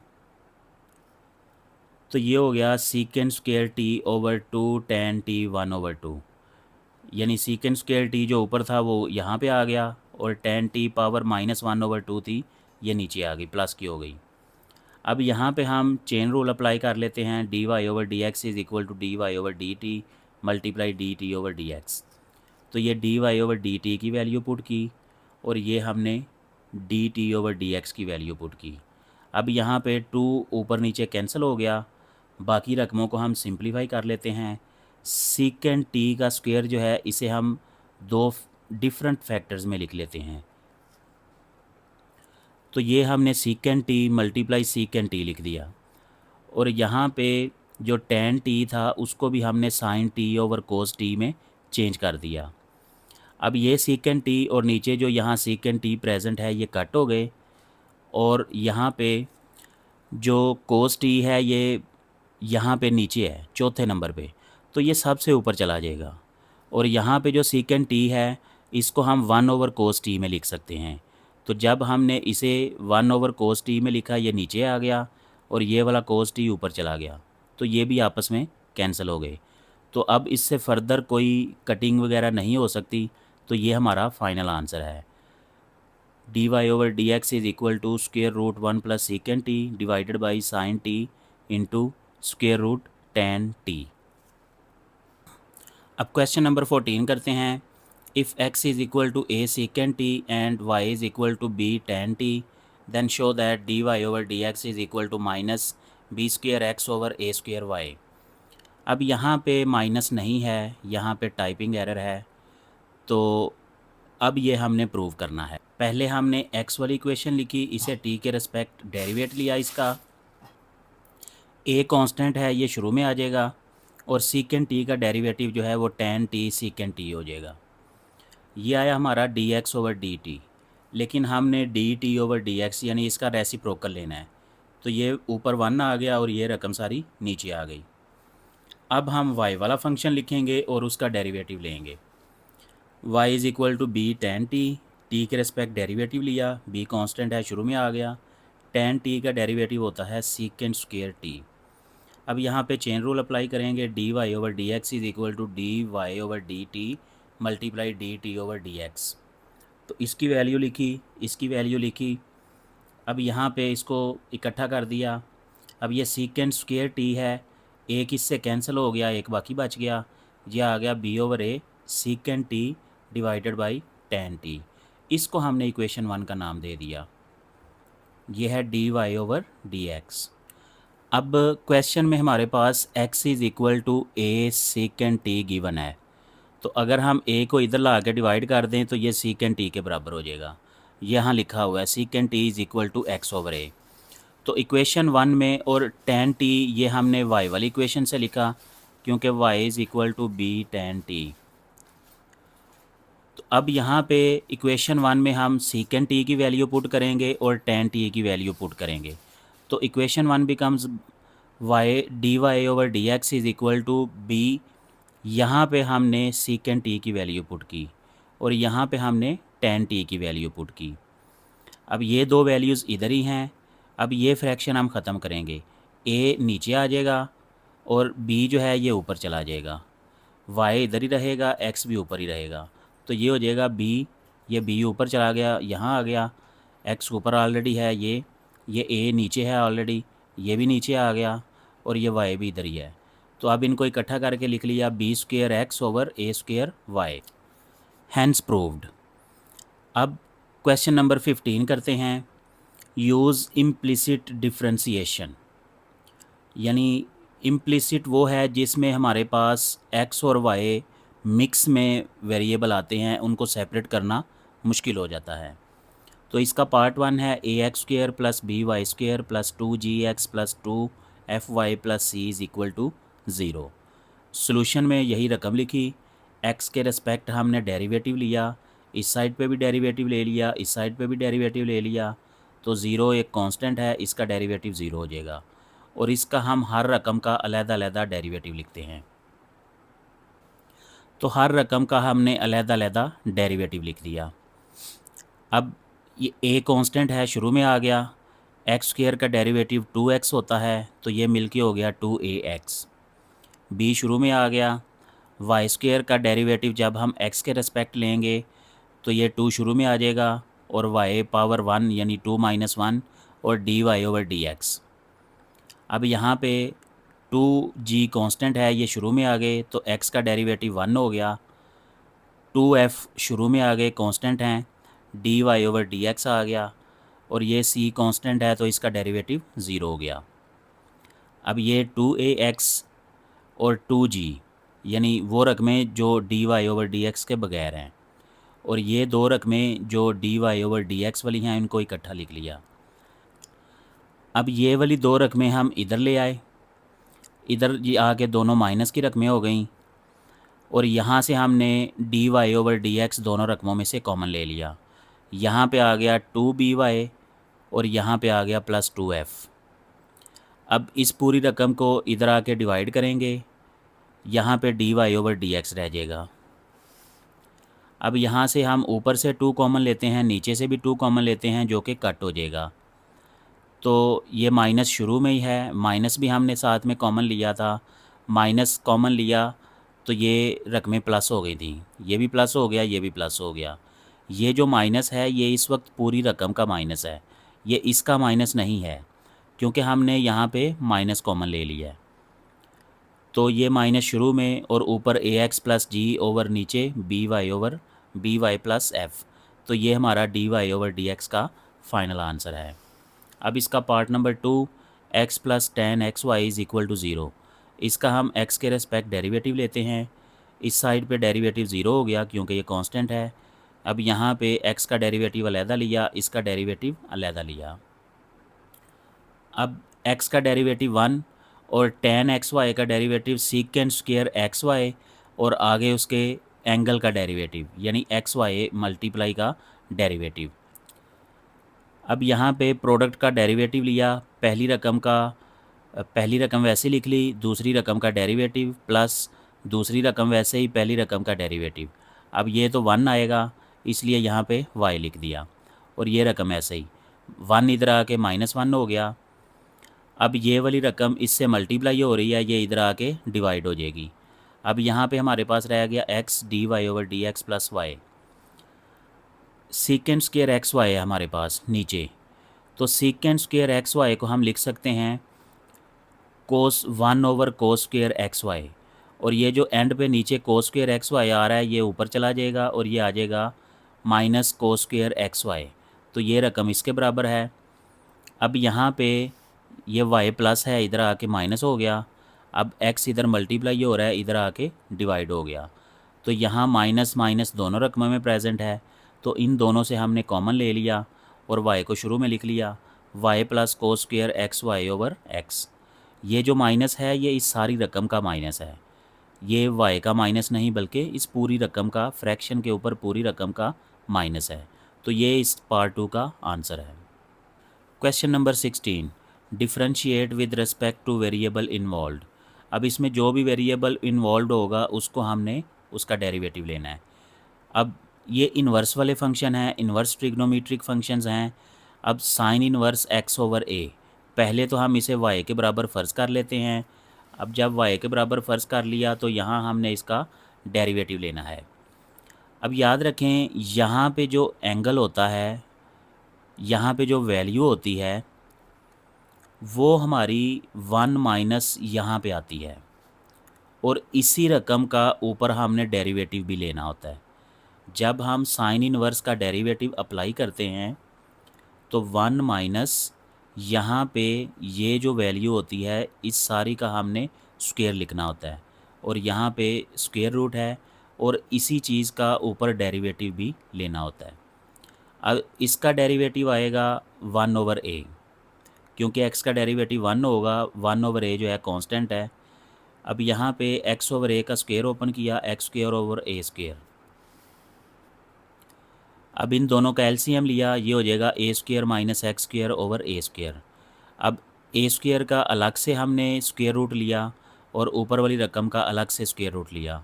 तो ये हो गया secant square t/2 tan t 1/2, यानी सीकेंड स्क्वायर t जो ऊपर था वो यहाँ पे आ गया और tan t पावर -1/2 थी, ये नीचे आ गई, प्लस की हो गई। अब यहाँ पे हम चेन रूल अप्लाई कर लेते हैं, dy/dx is equal to dy/dt multiply dt/dx, तो ये dy/dt की वैल्यू पुट की और ये हमने dt/dx की वैल्यू पुट की। अब यहाँ पे 2 ऊपर नीचे कैंसिल हो गया, बाकी रकमों को हम सिंप्लीफाई कर लेते हैं। सीकेंड टी का स्क्वायर जो है इसे हम 2 डिफरेंट फैक्टर्स में लिख लेते हैं, तो ये हमने सीकेंड टी मल्टीप्लाई सीकेंड टी लिख दिया और यहाँ पे जो tan t था उसको भी हमने साइन t ओवर कोस t में चेंज कर दिया। अब ये सीकेंट टी और नीचे जो यहाँ सीकेंट टी प्रेजेंट है ये कट हो गए, और यहाँ पे जो कोस टी है ये यहाँ पे नीचे है चौथे नंबर पे, तो ये सबसे ऊपर चला जाएगा। और यहाँ पे जो सीकेंट टी है इसको हम 1/cos टी में लिख सकते हैं। तो जब हमने इसे 1/cos टी में लिखा ये नीचे आ गया और ये वाला cos टी ऊपर चला गया, तो ये भी आपस में कैंसिल हो गए। तो अब इससे फर्दर कोई कटिंग वगैरह नहीं हो सकती, तो ये हमारा फाइनल आंसर है। dy/dx is equal to square root 1 plus secant t divided by sine t into square root tan t. अब क्वेश्चन नंबर 14 करते हैं। If x is equal to a secant t and y is equal to b tan t, then show that dy/dx is equal to minus b square x over a square y। अब यहाँ पे minus नहीं है, यहाँ पे typing error है, तो अब ये हमने प्रूव करना है। पहले हमने x वाली इक्वेशन लिखी, इसे t के रिस्पेक्ट डेरिवेट लिया इसका, a कांस्टेंट है ये शुरू में आ जाएगा, और सीकेंट टी का डेरिवेटिव जो है वो tan t सीकेंट टी हो जाएगा। ये आया हमारा dx ओवर dt, लेकिन हमने dt ओवर dx यानी इसका रेसिप्रोकल लेना है, तो ये ऊपर 1 आ गया और ये रकम सारी नीचे आ गई। अब हम y वाला फंक्शन लिखेंगे और उसका डेरिवेटिव लेंगे। y is equal to b tan t के रिस्पेक्ट डेरिवेटिव लिया, b कांस्टेंट है शुरू में आ गया, tan t का डेरिवेटिव होता है सीकेंट स्क्वायर t। अब यहाँ पे चेन रूल अप्लाई करेंगे, dy/dx is equal to dy/dt multiply dt/dx। तो इसकी वैल्यू लिखी, इसकी वैल्यू लिखी। अब यहाँ पे इसको इकट्ठा कर दिया। अब ये सीकेंट स्क्वायर टी है, एक इससे कैंसिल हो गया, एक बाकी बच गया, ये आ गया b/a secant t divided by tan T. इसको हमने इक्वेशन 1 का नाम दे दिया, ये है dy/dx। अब क्वेश्चन में हमारे पास x is equal to a secant t given है, तो अगर हम a को इधर ला के डिवाइड कर दें तो ये सीकेंट टी के बराबर हो जाएगा। यहाँ लिखा हुआ है secant t is equal to x/a। तो इक्वेशन 1 में और tan t ये हमने y वाली इक्वेशन से लिखा, क्योंकि y is equal to b tan t। तो अब यहाँ पे इक्वेशन 1 में हम सीकेंट टी की वैल्यू पुट करेंगे और tan t की वैल्यू पुट करेंगे। तो equation 1 becomes dy/dx is equal to b, यहाँ पे हमने सीकेंट टी की वैल्यू पुट की और यहाँ पे हमने tan t की वैल्यू पुट की। अब ये दो वैल्यूज़ इधर ही हैं। अब ये फ्रैक्शन हम ख़त्म करेंगे, a नीचे आ जाएगा और b जो है ये ऊपर चला जाएगा, y इधर ही रहेगा, x भी ऊपर ही रहेगा। तो ये हो जाएगा b, ये b ऊपर चला गया, यहाँ आ गया, x ऊपर ऑलरेडी है, ये a नीचे है ऑलरेडी, ये भी नीचे आ गया, और ये y भी इधर ही है। तो अब इनको इकट्ठा करके लिख लिया b square x over a square y, hence proved. अब क्वेश्चन नंबर 15 करते हैं। यूज़ इम्प्लिसिट डिफ्रेंसीशन, यानी इम्प्लिसिट वो है जिसमें हमारे पास x और y मिक्स में वेरिएबल आते हैं, उनको सेपरेट करना मुश्किल हो जाता है। तो इसका पार्ट 1 है ax square plus by square plus 2gx plus 2fy plus c is equal to 0। Solution में यही रकम लिखी, x के रिस्पेक्ट हमने डेरिवेटिव लिया, इस साइड पे भी डेरिवेटिव ले लिया, इस साइड पे भी डेरिवेटिव ले लिया, तो 0 एक कांस्टेंट है, इसका डेरिवेटिव 0 हो जाएगा, और इसका हम हर रकम का अलग-अलग डेरिवेटिव लिखते हैं। तो हर रकम का हमने अलग-अलग डेरिवेटिव लिख दिया। अब ये a कांस्टेंट है शुरू में आ गया, x स्क्वायर का डेरिवेटिव 2x होता है, तो ये मिलके हो गया 2ax। b शुरू में आ गया, y स्क्वायर का डेरिवेटिव जब हम x के रिस्पेक्ट लेंगे तो ये 2 शुरू में आ जाएगा, और y पावर 1 यानी 2 माइनस 1, और dy/dx। अब यहाँ पे 2g कांस्टेंट है, ये शुरू में आ गए, तो x का डेरिवेटिव 1 हो गया, 2f शुरू में आ गए कांस्टेंट हैं, dy/dx आ गया, और ये c कांस्टेंट है तो इसका डेरिवेटिव 0 हो गया। अब ये 2ax और 2g यानी वो रकमें जो dy/dx के बगैर हैं, और ये दो रकमें जो dy/dx वाली हैं, इनको इकट्ठा लिख लिया। अब ये वाली दो रकमें हम इधर ले आए, इधर ये आके दोनों माइनस की रकमें हो गई। और यहाँ से हमने d y over d x दोनों रकमों में से कॉमन ले लिया। यहाँ पे आ गया 2by और यहाँ पे आ गया +2f। अब इस पूरी रकम को इधर आके डिवाइड करेंगे, यहाँ पे d y over d x रह जाएगा। अब यहाँ से हम ऊपर से 2 कॉमन लेते हैं, नीचे से भी 2 कॉमन लेते हैं, जो कि कट हो जाएगा। तो ये माइनस शुरू में ही है, माइनस भी हमने साथ में कॉमन लिया था, माइनस कॉमन लिया तो ये रकमें प्लस हो गई थी, ये भी प्लस हो गया, ये भी प्लस हो गया। ये जो माइनस है ये इस वक्त पूरी रकम का माइनस है, ये इसका माइनस नहीं है, क्योंकि हमने यहाँ पे माइनस कॉमन ले लिया है। तो ये माइनस शुरू में और ऊपर a x plus g over नीचे b y over b y plus f. तो ये हमारा d y over d x का फाइनल आंसर है। अब इसका part number 2, x plus tan x y is equal to 0। इसका हम एक्स के रेस्पेक्ट डेरिवेटिव लेते हैं। इस साइड पे डेरिवेटिव 0 हो गया क्योंकि ये कांस्टेंट है। अब यहाँ पे एक्स का डेरिवेटिव अलहदा लिया, इसका डेरिवेटिव अलहदा लिया। अब एक्स का डेरिवेटिव 1 और टेन एक्स वाई का derivative secant square x y और आगे उसके एंगल का डेरिवेटिव यानी एक्स वाई मल्टीप्लाई का डेरिवेटिव। अब यहाँ पे प्रोडक्ट का डेरिवेटिव लिया, पहली रकम वैसे लिख ली, दूसरी रकम का डेरिवेटिव प्लस दूसरी रकम वैसे ही, पहली रकम का डेरिवेटिव। अब ये तो 1 आएगा इसलिए यहाँ पे y लिख दिया और ये रकम ऐसे ही 1 इधर आके -1 हो गया। अब ये वाली रकम इससे मल्टीप्लाई हो रही है, ये इधर आके डिवाइड हो जाएगी। अब यहाँ पे हमारे पास रह गया x dy over d x plus y. Secant square x y है हमारे पास नीचे, तो सीकेंट स्क्वायर एक्स वाई को हम लिख सकते हैं cos 1 over cos square x y. और ये जो एंड पे नीचे कोस स्क्वायर एक्स वाई आ रहा है ये ऊपर चला जाएगा और ये आ जाएगा minus cos square x y. तो ये रकम इसके बराबर है। अब यहाँ पे ये y प्लस है, इधर आके माइनस हो गया। अब x इधर मल्टीप्लाई हो रहा है, इधर आके डिवाइड हो गया। तो यहाँ माइनस माइनस दोनों रकमों में प्रेजेंट है, तो इन दोनों से हमने कॉमन ले लिया और y को शुरू में लिख लिया, y plus cos square x y over x. ये जो माइनस है ये इस सारी रकम का माइनस है, ये y का माइनस नहीं बल्कि इस पूरी रकम का, फ्रैक्शन के ऊपर पूरी रकम का माइनस है। तो ये इस पार्ट 2 का आंसर है। Question number 16, differentiate with respect two variable involve. अब इसमें जो भी वेरिएबल इन्वॉल्व होगा उसको हमने उसका डेरिवेटिव लेना है। अब ये इन्वर्स वाले फंक्शन हैं, इन्वर्स ट्रिग्नोमेट्रिक फंक्शंस हैं। अब sign inverse x over a, पहले तो हम इसे y के बराबर फ़र्ज़ कर लेते हैं। अब जब y के बराबर फ़र्ज़ कर लिया तो यहाँ हमने इसका डेरिवेटिव लेना है। अब याद रखें यहाँ पे जो एंगल होता है, यहाँ पे जो वैल्यू होती है वो हमारी 1 माइनस यहाँ पे आती है और इसी रकम का ऊपर हमने डेरिवेटिव भी लेना होता है। जब हम साइन इनवर्स का डेरिवेटिव अप्लाई करते हैं तो 1 माइनस यहाँ पे ये जो वैल्यू होती है इस सारी का हमने स्क्वायर लिखना होता है और यहाँ पे स्क्वायर रूट है और इसी चीज़ का ऊपर डेरिवेटिव भी लेना होता है। अब इसका डेरिवेटिव आएगा 1 ओवर a, क्योंकि x का डेरिवेटिव 1 होगा, 1 ओवर a जो है कांस्टेंट है। अब यहाँ पे x ओवर a का स्क्वायर ओपन किया, x square over a square. अब इन दोनों का एलसीएम लिया, ये हो जाएगा a square minus x square over a square. अब a स्क्वायर का अलग से हमने स्क्वायर रूट लिया और ऊपर वाली रकम का अलग से स्क्वायर रूट लिया।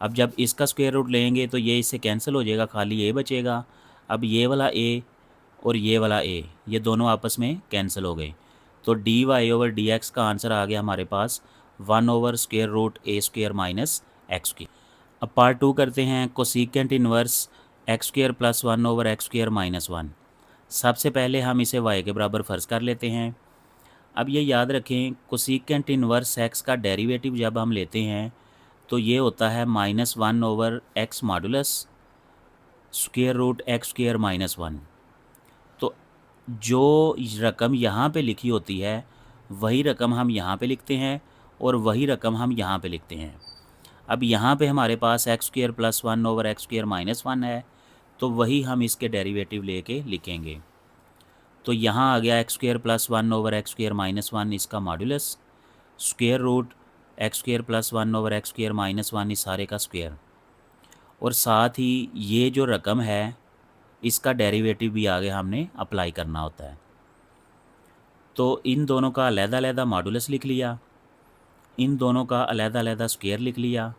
अब जब इसका स्क्वायर रूट लेंगे तो ये इससे कैंसिल हो जाएगा, खाली a बचेगा। अब ये वाला a और ये वाला a ये दोनों आपस में कैंसिल हो गए, तो d y over d x का आंसर आ गया हमारे पास 1 over square root a square minus x square. अब पार्ट 2 करते हैं, cosecant inverse x square plus 1 over x square minus 1। सबसे पहले हम इसे y के बराबर फ़र्ज़ कर लेते हैं। अब ये याद रखें कोसिकेंट इनवर्स x का डेरिवेटिव जब हम लेते हैं तो ये होता है -1 over x modulus square root x square minus 1। तो जो रकम यहाँ पे लिखी होती है वही रकम हम यहाँ पे लिखते हैं और वही रकम हम यहाँ पे लिखते हैं। अब यहाँ पे हमारे पास X square plus 1 over x square minus 1 है, तो वही हम इसके डेरिवेटिव लेके लिखेंगे। तो यहाँ आ गया x square plus 1 over x square minus 1 इसका modulus square root x square plus 1 over x square minus 1 इस सारे का स्क्वेयर। और साथ ही ये जो रकम है इसका डेरिवेटिव भी आगे हमने अप्लाई करना होता है। तो इन दोनों का अलग-अलग मॉडुलस लिख लिया, इन दोनों का अलग-अलग स्क्वायर लिख लिया।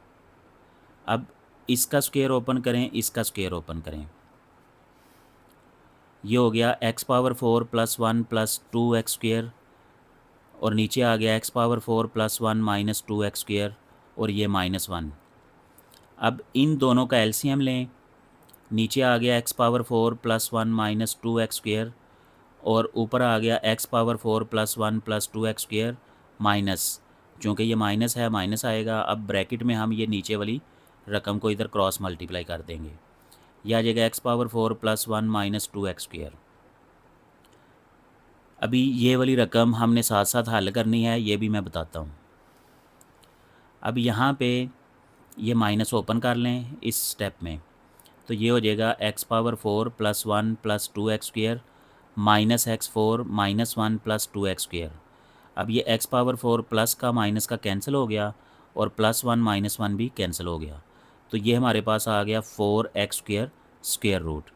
अब इसका स्क्वायर ओपन करें, इसका स्क्वायर ओपन करें, ये हो गया x power 4 plus 1 plus 2 x square, और नीचे आ गया x power 4 plus 1 minus 2 x square, और ये -1। अब इन दोनों का एलसीएम लें, नीचे आ गया x power 4 plus 1 minus 2 x square, और ऊपर आ गया x power 4 plus 1 plus 2 x square minus, चूँकि ये माइनस है माइनस आएगा। अब ब्रैकेट में हम ये नीचे वाली रकम को इधर क्रॉस मल्टीप्लाई कर देंगे, यह आ जाएगा x power 4 plus 1 minus 2 x square. अभी ये वाली रकम हमने साथ साथ हल करनी है, ये भी मैं बताता हूँ। अब यहाँ पे ये माइनस ओपन कर लें इस स्टेप में, तो ये हो जाएगा x power 4 plus 1 plus 2 x square minus x 4 minus 1 plus 2 x square. अब ये एक्स पावर 4 प्लस का माइनस का कैंसिल हो गया, और प्लस 1 माइनस 1 भी कैंसिल हो गया, तो ये हमारे पास आ गया 4 एक्स स्क्वेयर स्क्वेयर रूट।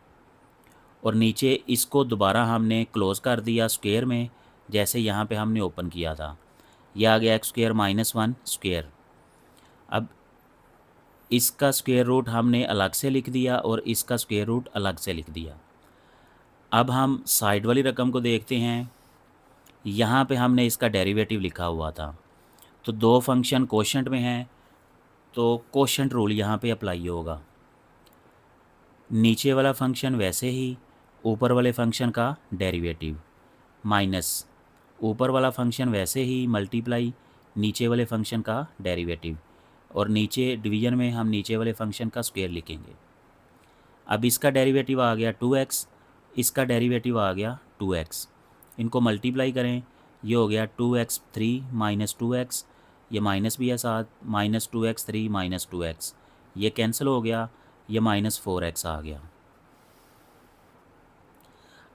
और नीचे इसको दोबारा हमने क्लोज़ कर दिया स्क्वेयर में, जैसे यहाँ पे हमने ओपन किया था, यह आ गया एक्स स्क्वेयर माइनस 1 स्क्वेयर। अब इसका स्क्वेयर रूट हमने अलग से लिख दिया और इसका स्क्वेयर रूट अलग से लिख दिया। अब हम साइड वाली रकम को देखते हैं, यहाँ पे हमने इसका डेरिवेटिव लिखा हुआ था, तो दो फंक्शन कोशेंट में हैं, तो कोशेंट रूल यहाँ पे अप्लाई होगा। नीचे वाला फंक्शन वैसे ही, ऊपर वाले फंक्शन का डेरिवेटिव माइनस ऊपर वाला फंक्शन वैसे ही मल्टीप्लाई नीचे वाले फंक्शन का डेरिवेटिव, और नीचे डिवीज़न में हम नीचे वाले फंक्शन का स्क्वायर लिखेंगे। अब इसका डेरिवेटिव आ गया 2x, इसका डेरिवेटिव आ गया 2x, इनको मल्टीप्लाई करें, ये हो गया 2x3 माइनस 2x, ये माइनस भी है साथ, माइनस 2x3 माइनस 2x, ये कैंसिल हो गया, ये -4x आ गया।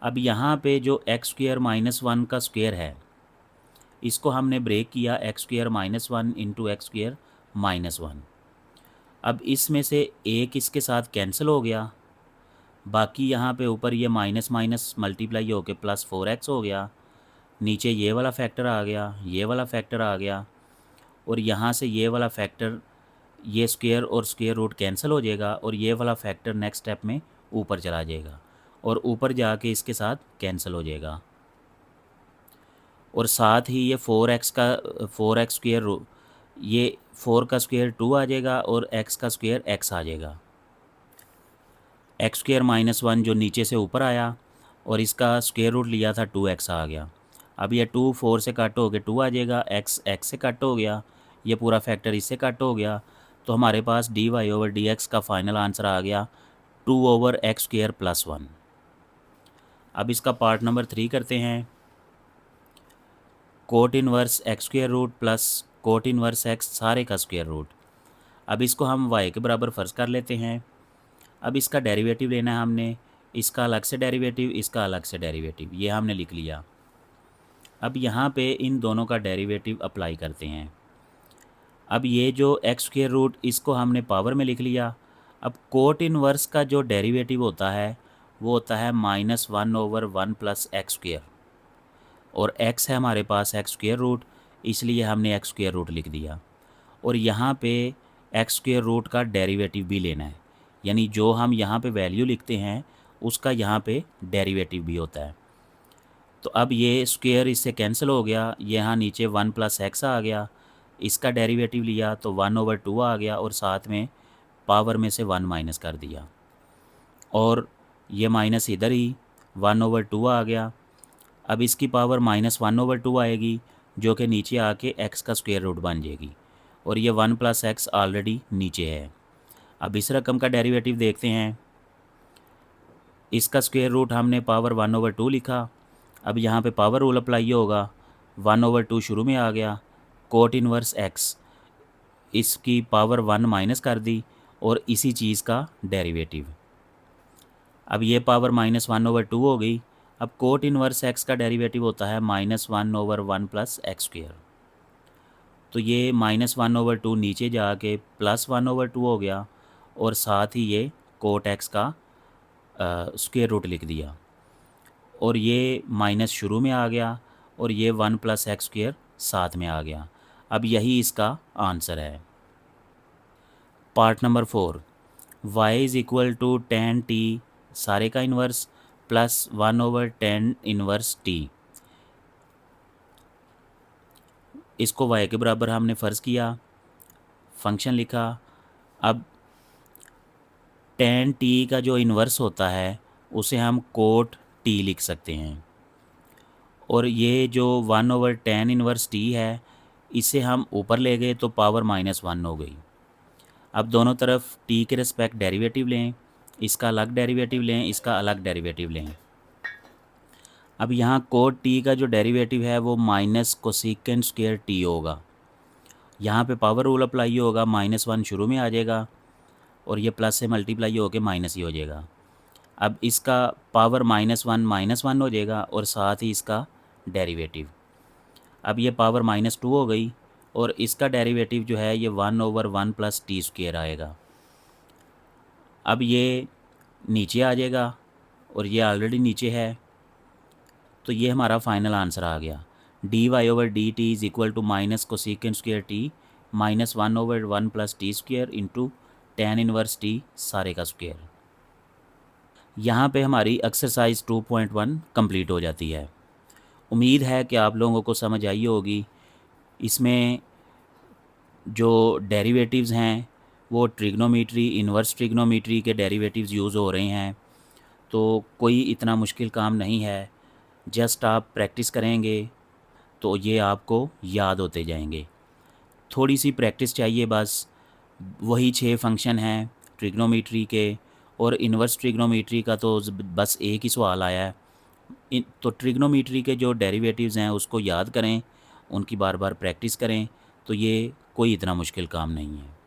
अब यहाँ पे जो एक्स स्क्वेयर माइनस 1 का स्क्वेयर है, इसको हमने ब्रेक किया x square minus 1 into x square minus 1। अब इसमें से एक इसके साथ कैंसिल हो गया, बाकी यहाँ पे ऊपर ये माइनस माइनस मल्टीप्लाई होके +4x हो गया, नीचे ये वाला फैक्टर आ गया, ये वाला फैक्टर आ गया, और यहाँ से ये वाला फैक्टर, ये स्क्वेयर और स्क्वेयर रूट कैंसिल हो जाएगा, और ये वाला फैक्टर नेक्स्ट स्टेप में ऊपर चला जाएगा, और ऊपर जाके इसके साथ कैंसिल हो जाएगा। और साथ ही ये 4x स्क्वेयर, ये 4 का स्क्वेयर 2 आ जाएगा, और x का स्क्वेयर x आ जाएगा। एक्स स्क्वेयर माइनस 1 जो नीचे से ऊपर आया, और इसका स्क्वेयर रूट लिया था 2x आ गया। अब ये 2 4 से कट हो गया 2 आ जाएगा, x से कट हो गया, ये पूरा फैक्टर इससे कट हो गया, तो हमारे पास dy/dx का फाइनल आंसर आ गया 2/x² + 1। अब इसका पार्ट नंबर 3 करते हैं। Cot inverse x square root plus cot inverse x सारे का स्क्वेयर रूट। अब इसको हम y के बराबर फ़र्ज़ कर लेते हैं। अब इसका डेरिवेटिव लेना है हमने, इसका अलग से डेरिवेटिव, इसका अलग से डेरिवेटिव, ये हमने लिख लिया। अब यहाँ पे इन दोनों का डेरिवेटिव अप्लाई करते हैं। अब ये जो एक्स स्क्वेयर रूट, इसको हमने पावर में लिख लिया। अब कोट इनवर्स का जो डेरिवेटिव होता है वो होता है -1/1 + एक्स स्क्वेयर, और x है हमारे पास एक्स स्क्वेयर रूट, इसलिए हमने एक्स स्क्वेयर रूट लिख दिया। और यहाँ पे एक्स स्क्वेयर रूट का डेरिवेटिव भी लेना है, यानी जो हम यहाँ पे वैल्यू लिखते हैं उसका यहाँ पे डेरिवेटिव भी होता है। तो अब ये स्क्वेयर इससे कैंसिल हो गया, यहाँ नीचे 1 + x आ गया, इसका डेरिवेटिव लिया तो 1/2 आ गया, और साथ में पावर में से 1 माइनस कर दिया, और ये माइनस इधर ही 1/2 आ गया। अब इसकी पावर -1/2 आएगी, जो कि नीचे आके x का स्क्वेयर रूट बन जाएगी, और ये 1 + x ऑलरेडी नीचे है। अब इस रकम का डेरिवेटिव देखते हैं। इसका स्क्वेयर रूट हमने पावर 1/2 लिखा। अब यहाँ पे पावर रूल अप्लाई होगा, 1/2 शुरू में आ गया, कोट इनवर्स x, इसकी पावर 1 माइनस कर दी, और इसी चीज़ का डेरिवेटिव। अब ये पावर -1/2 हो गई। अब कोट इनवर्स x का डेरिवेटिव होता है -1/1 + x स्क्वेयर। तो ये -1/2 नीचे जाके +1/2 हो गया, और साथ ही ये कोट एक्स का स्क्वायर रूट लिख दिया, और ये माइनस शुरू में आ गया, और ये 1 + x² साथ में आ गया। अब यही इसका आंसर है। Part number 4, y = tan t सारे का inverse plus 1/tan inverse t। इसको y के बराबर हमने फ़र्ज़ किया, फंक्शन लिखा। अब tan t का जो इन्वर्स होता है उसे हम कोट t लिख सकते हैं, और ये जो 1/tan इन्वर्स t है इसे हम ऊपर ले गए तो पावर -1 हो गई। अब दोनों तरफ t के रिस्पेक्ट डेरिवेटिव लें, इसका अलग डेरिवेटिव लें, इसका अलग डेरिवेटिव लें। अब यहाँ कोट t का जो डेरिवेटिव है वो माइनस कोसेकेंट स्क्वायर t होगा। यहाँ पे पावर रूल अप्लाई होगा, -1 शुरू में आ जाएगा, और ये प्लस से मल्टीप्लाई होकर माइनस ही हो जाएगा। अब इसका पावर -1 हो जाएगा, और साथ ही इसका डेरिवेटिव। अब ये पावर -2 हो गई, और इसका डेरिवेटिव जो है ये 1/1 + t² आएगा। अब ये नीचे आ जाएगा, और ये ऑलरेडी नीचे है, तो ये हमारा फाइनल आंसर आ गया। dy/dt = minus cosecant square t -1/1 + t² into tan inverse t सारे का स्क्वायर। यहाँ पे हमारी एक्सरसाइज 2.1 कंप्लीट हो जाती है। उम्मीद है कि आप लोगों को समझ आई होगी। इसमें जो डेरिवेटिव्स हैं वो ट्रिग्नोमेट्री, इन्वर्स ट्रिग्नोमेट्री के डेरिवेटिव्स यूज़ हो रहे हैं, तो कोई इतना मुश्किल काम नहीं है। जस्ट आप प्रैक्टिस करेंगे तो ये आपको याद होते जाएंगे। थोड़ी सी प्रैक्टिस चाहिए बस। वही 6 फंक्शन हैं ट्रिग्नोमेट्री के, और इन्वर्स ट्रिग्नोमेट्री का तो बस एक ही सवाल आया है। तो ट्रिग्नोमेट्री के जो डेरिवेटिव्स हैं उसको याद करें, उनकी बार बार प्रैक्टिस करें, तो ये कोई इतना मुश्किल काम नहीं है।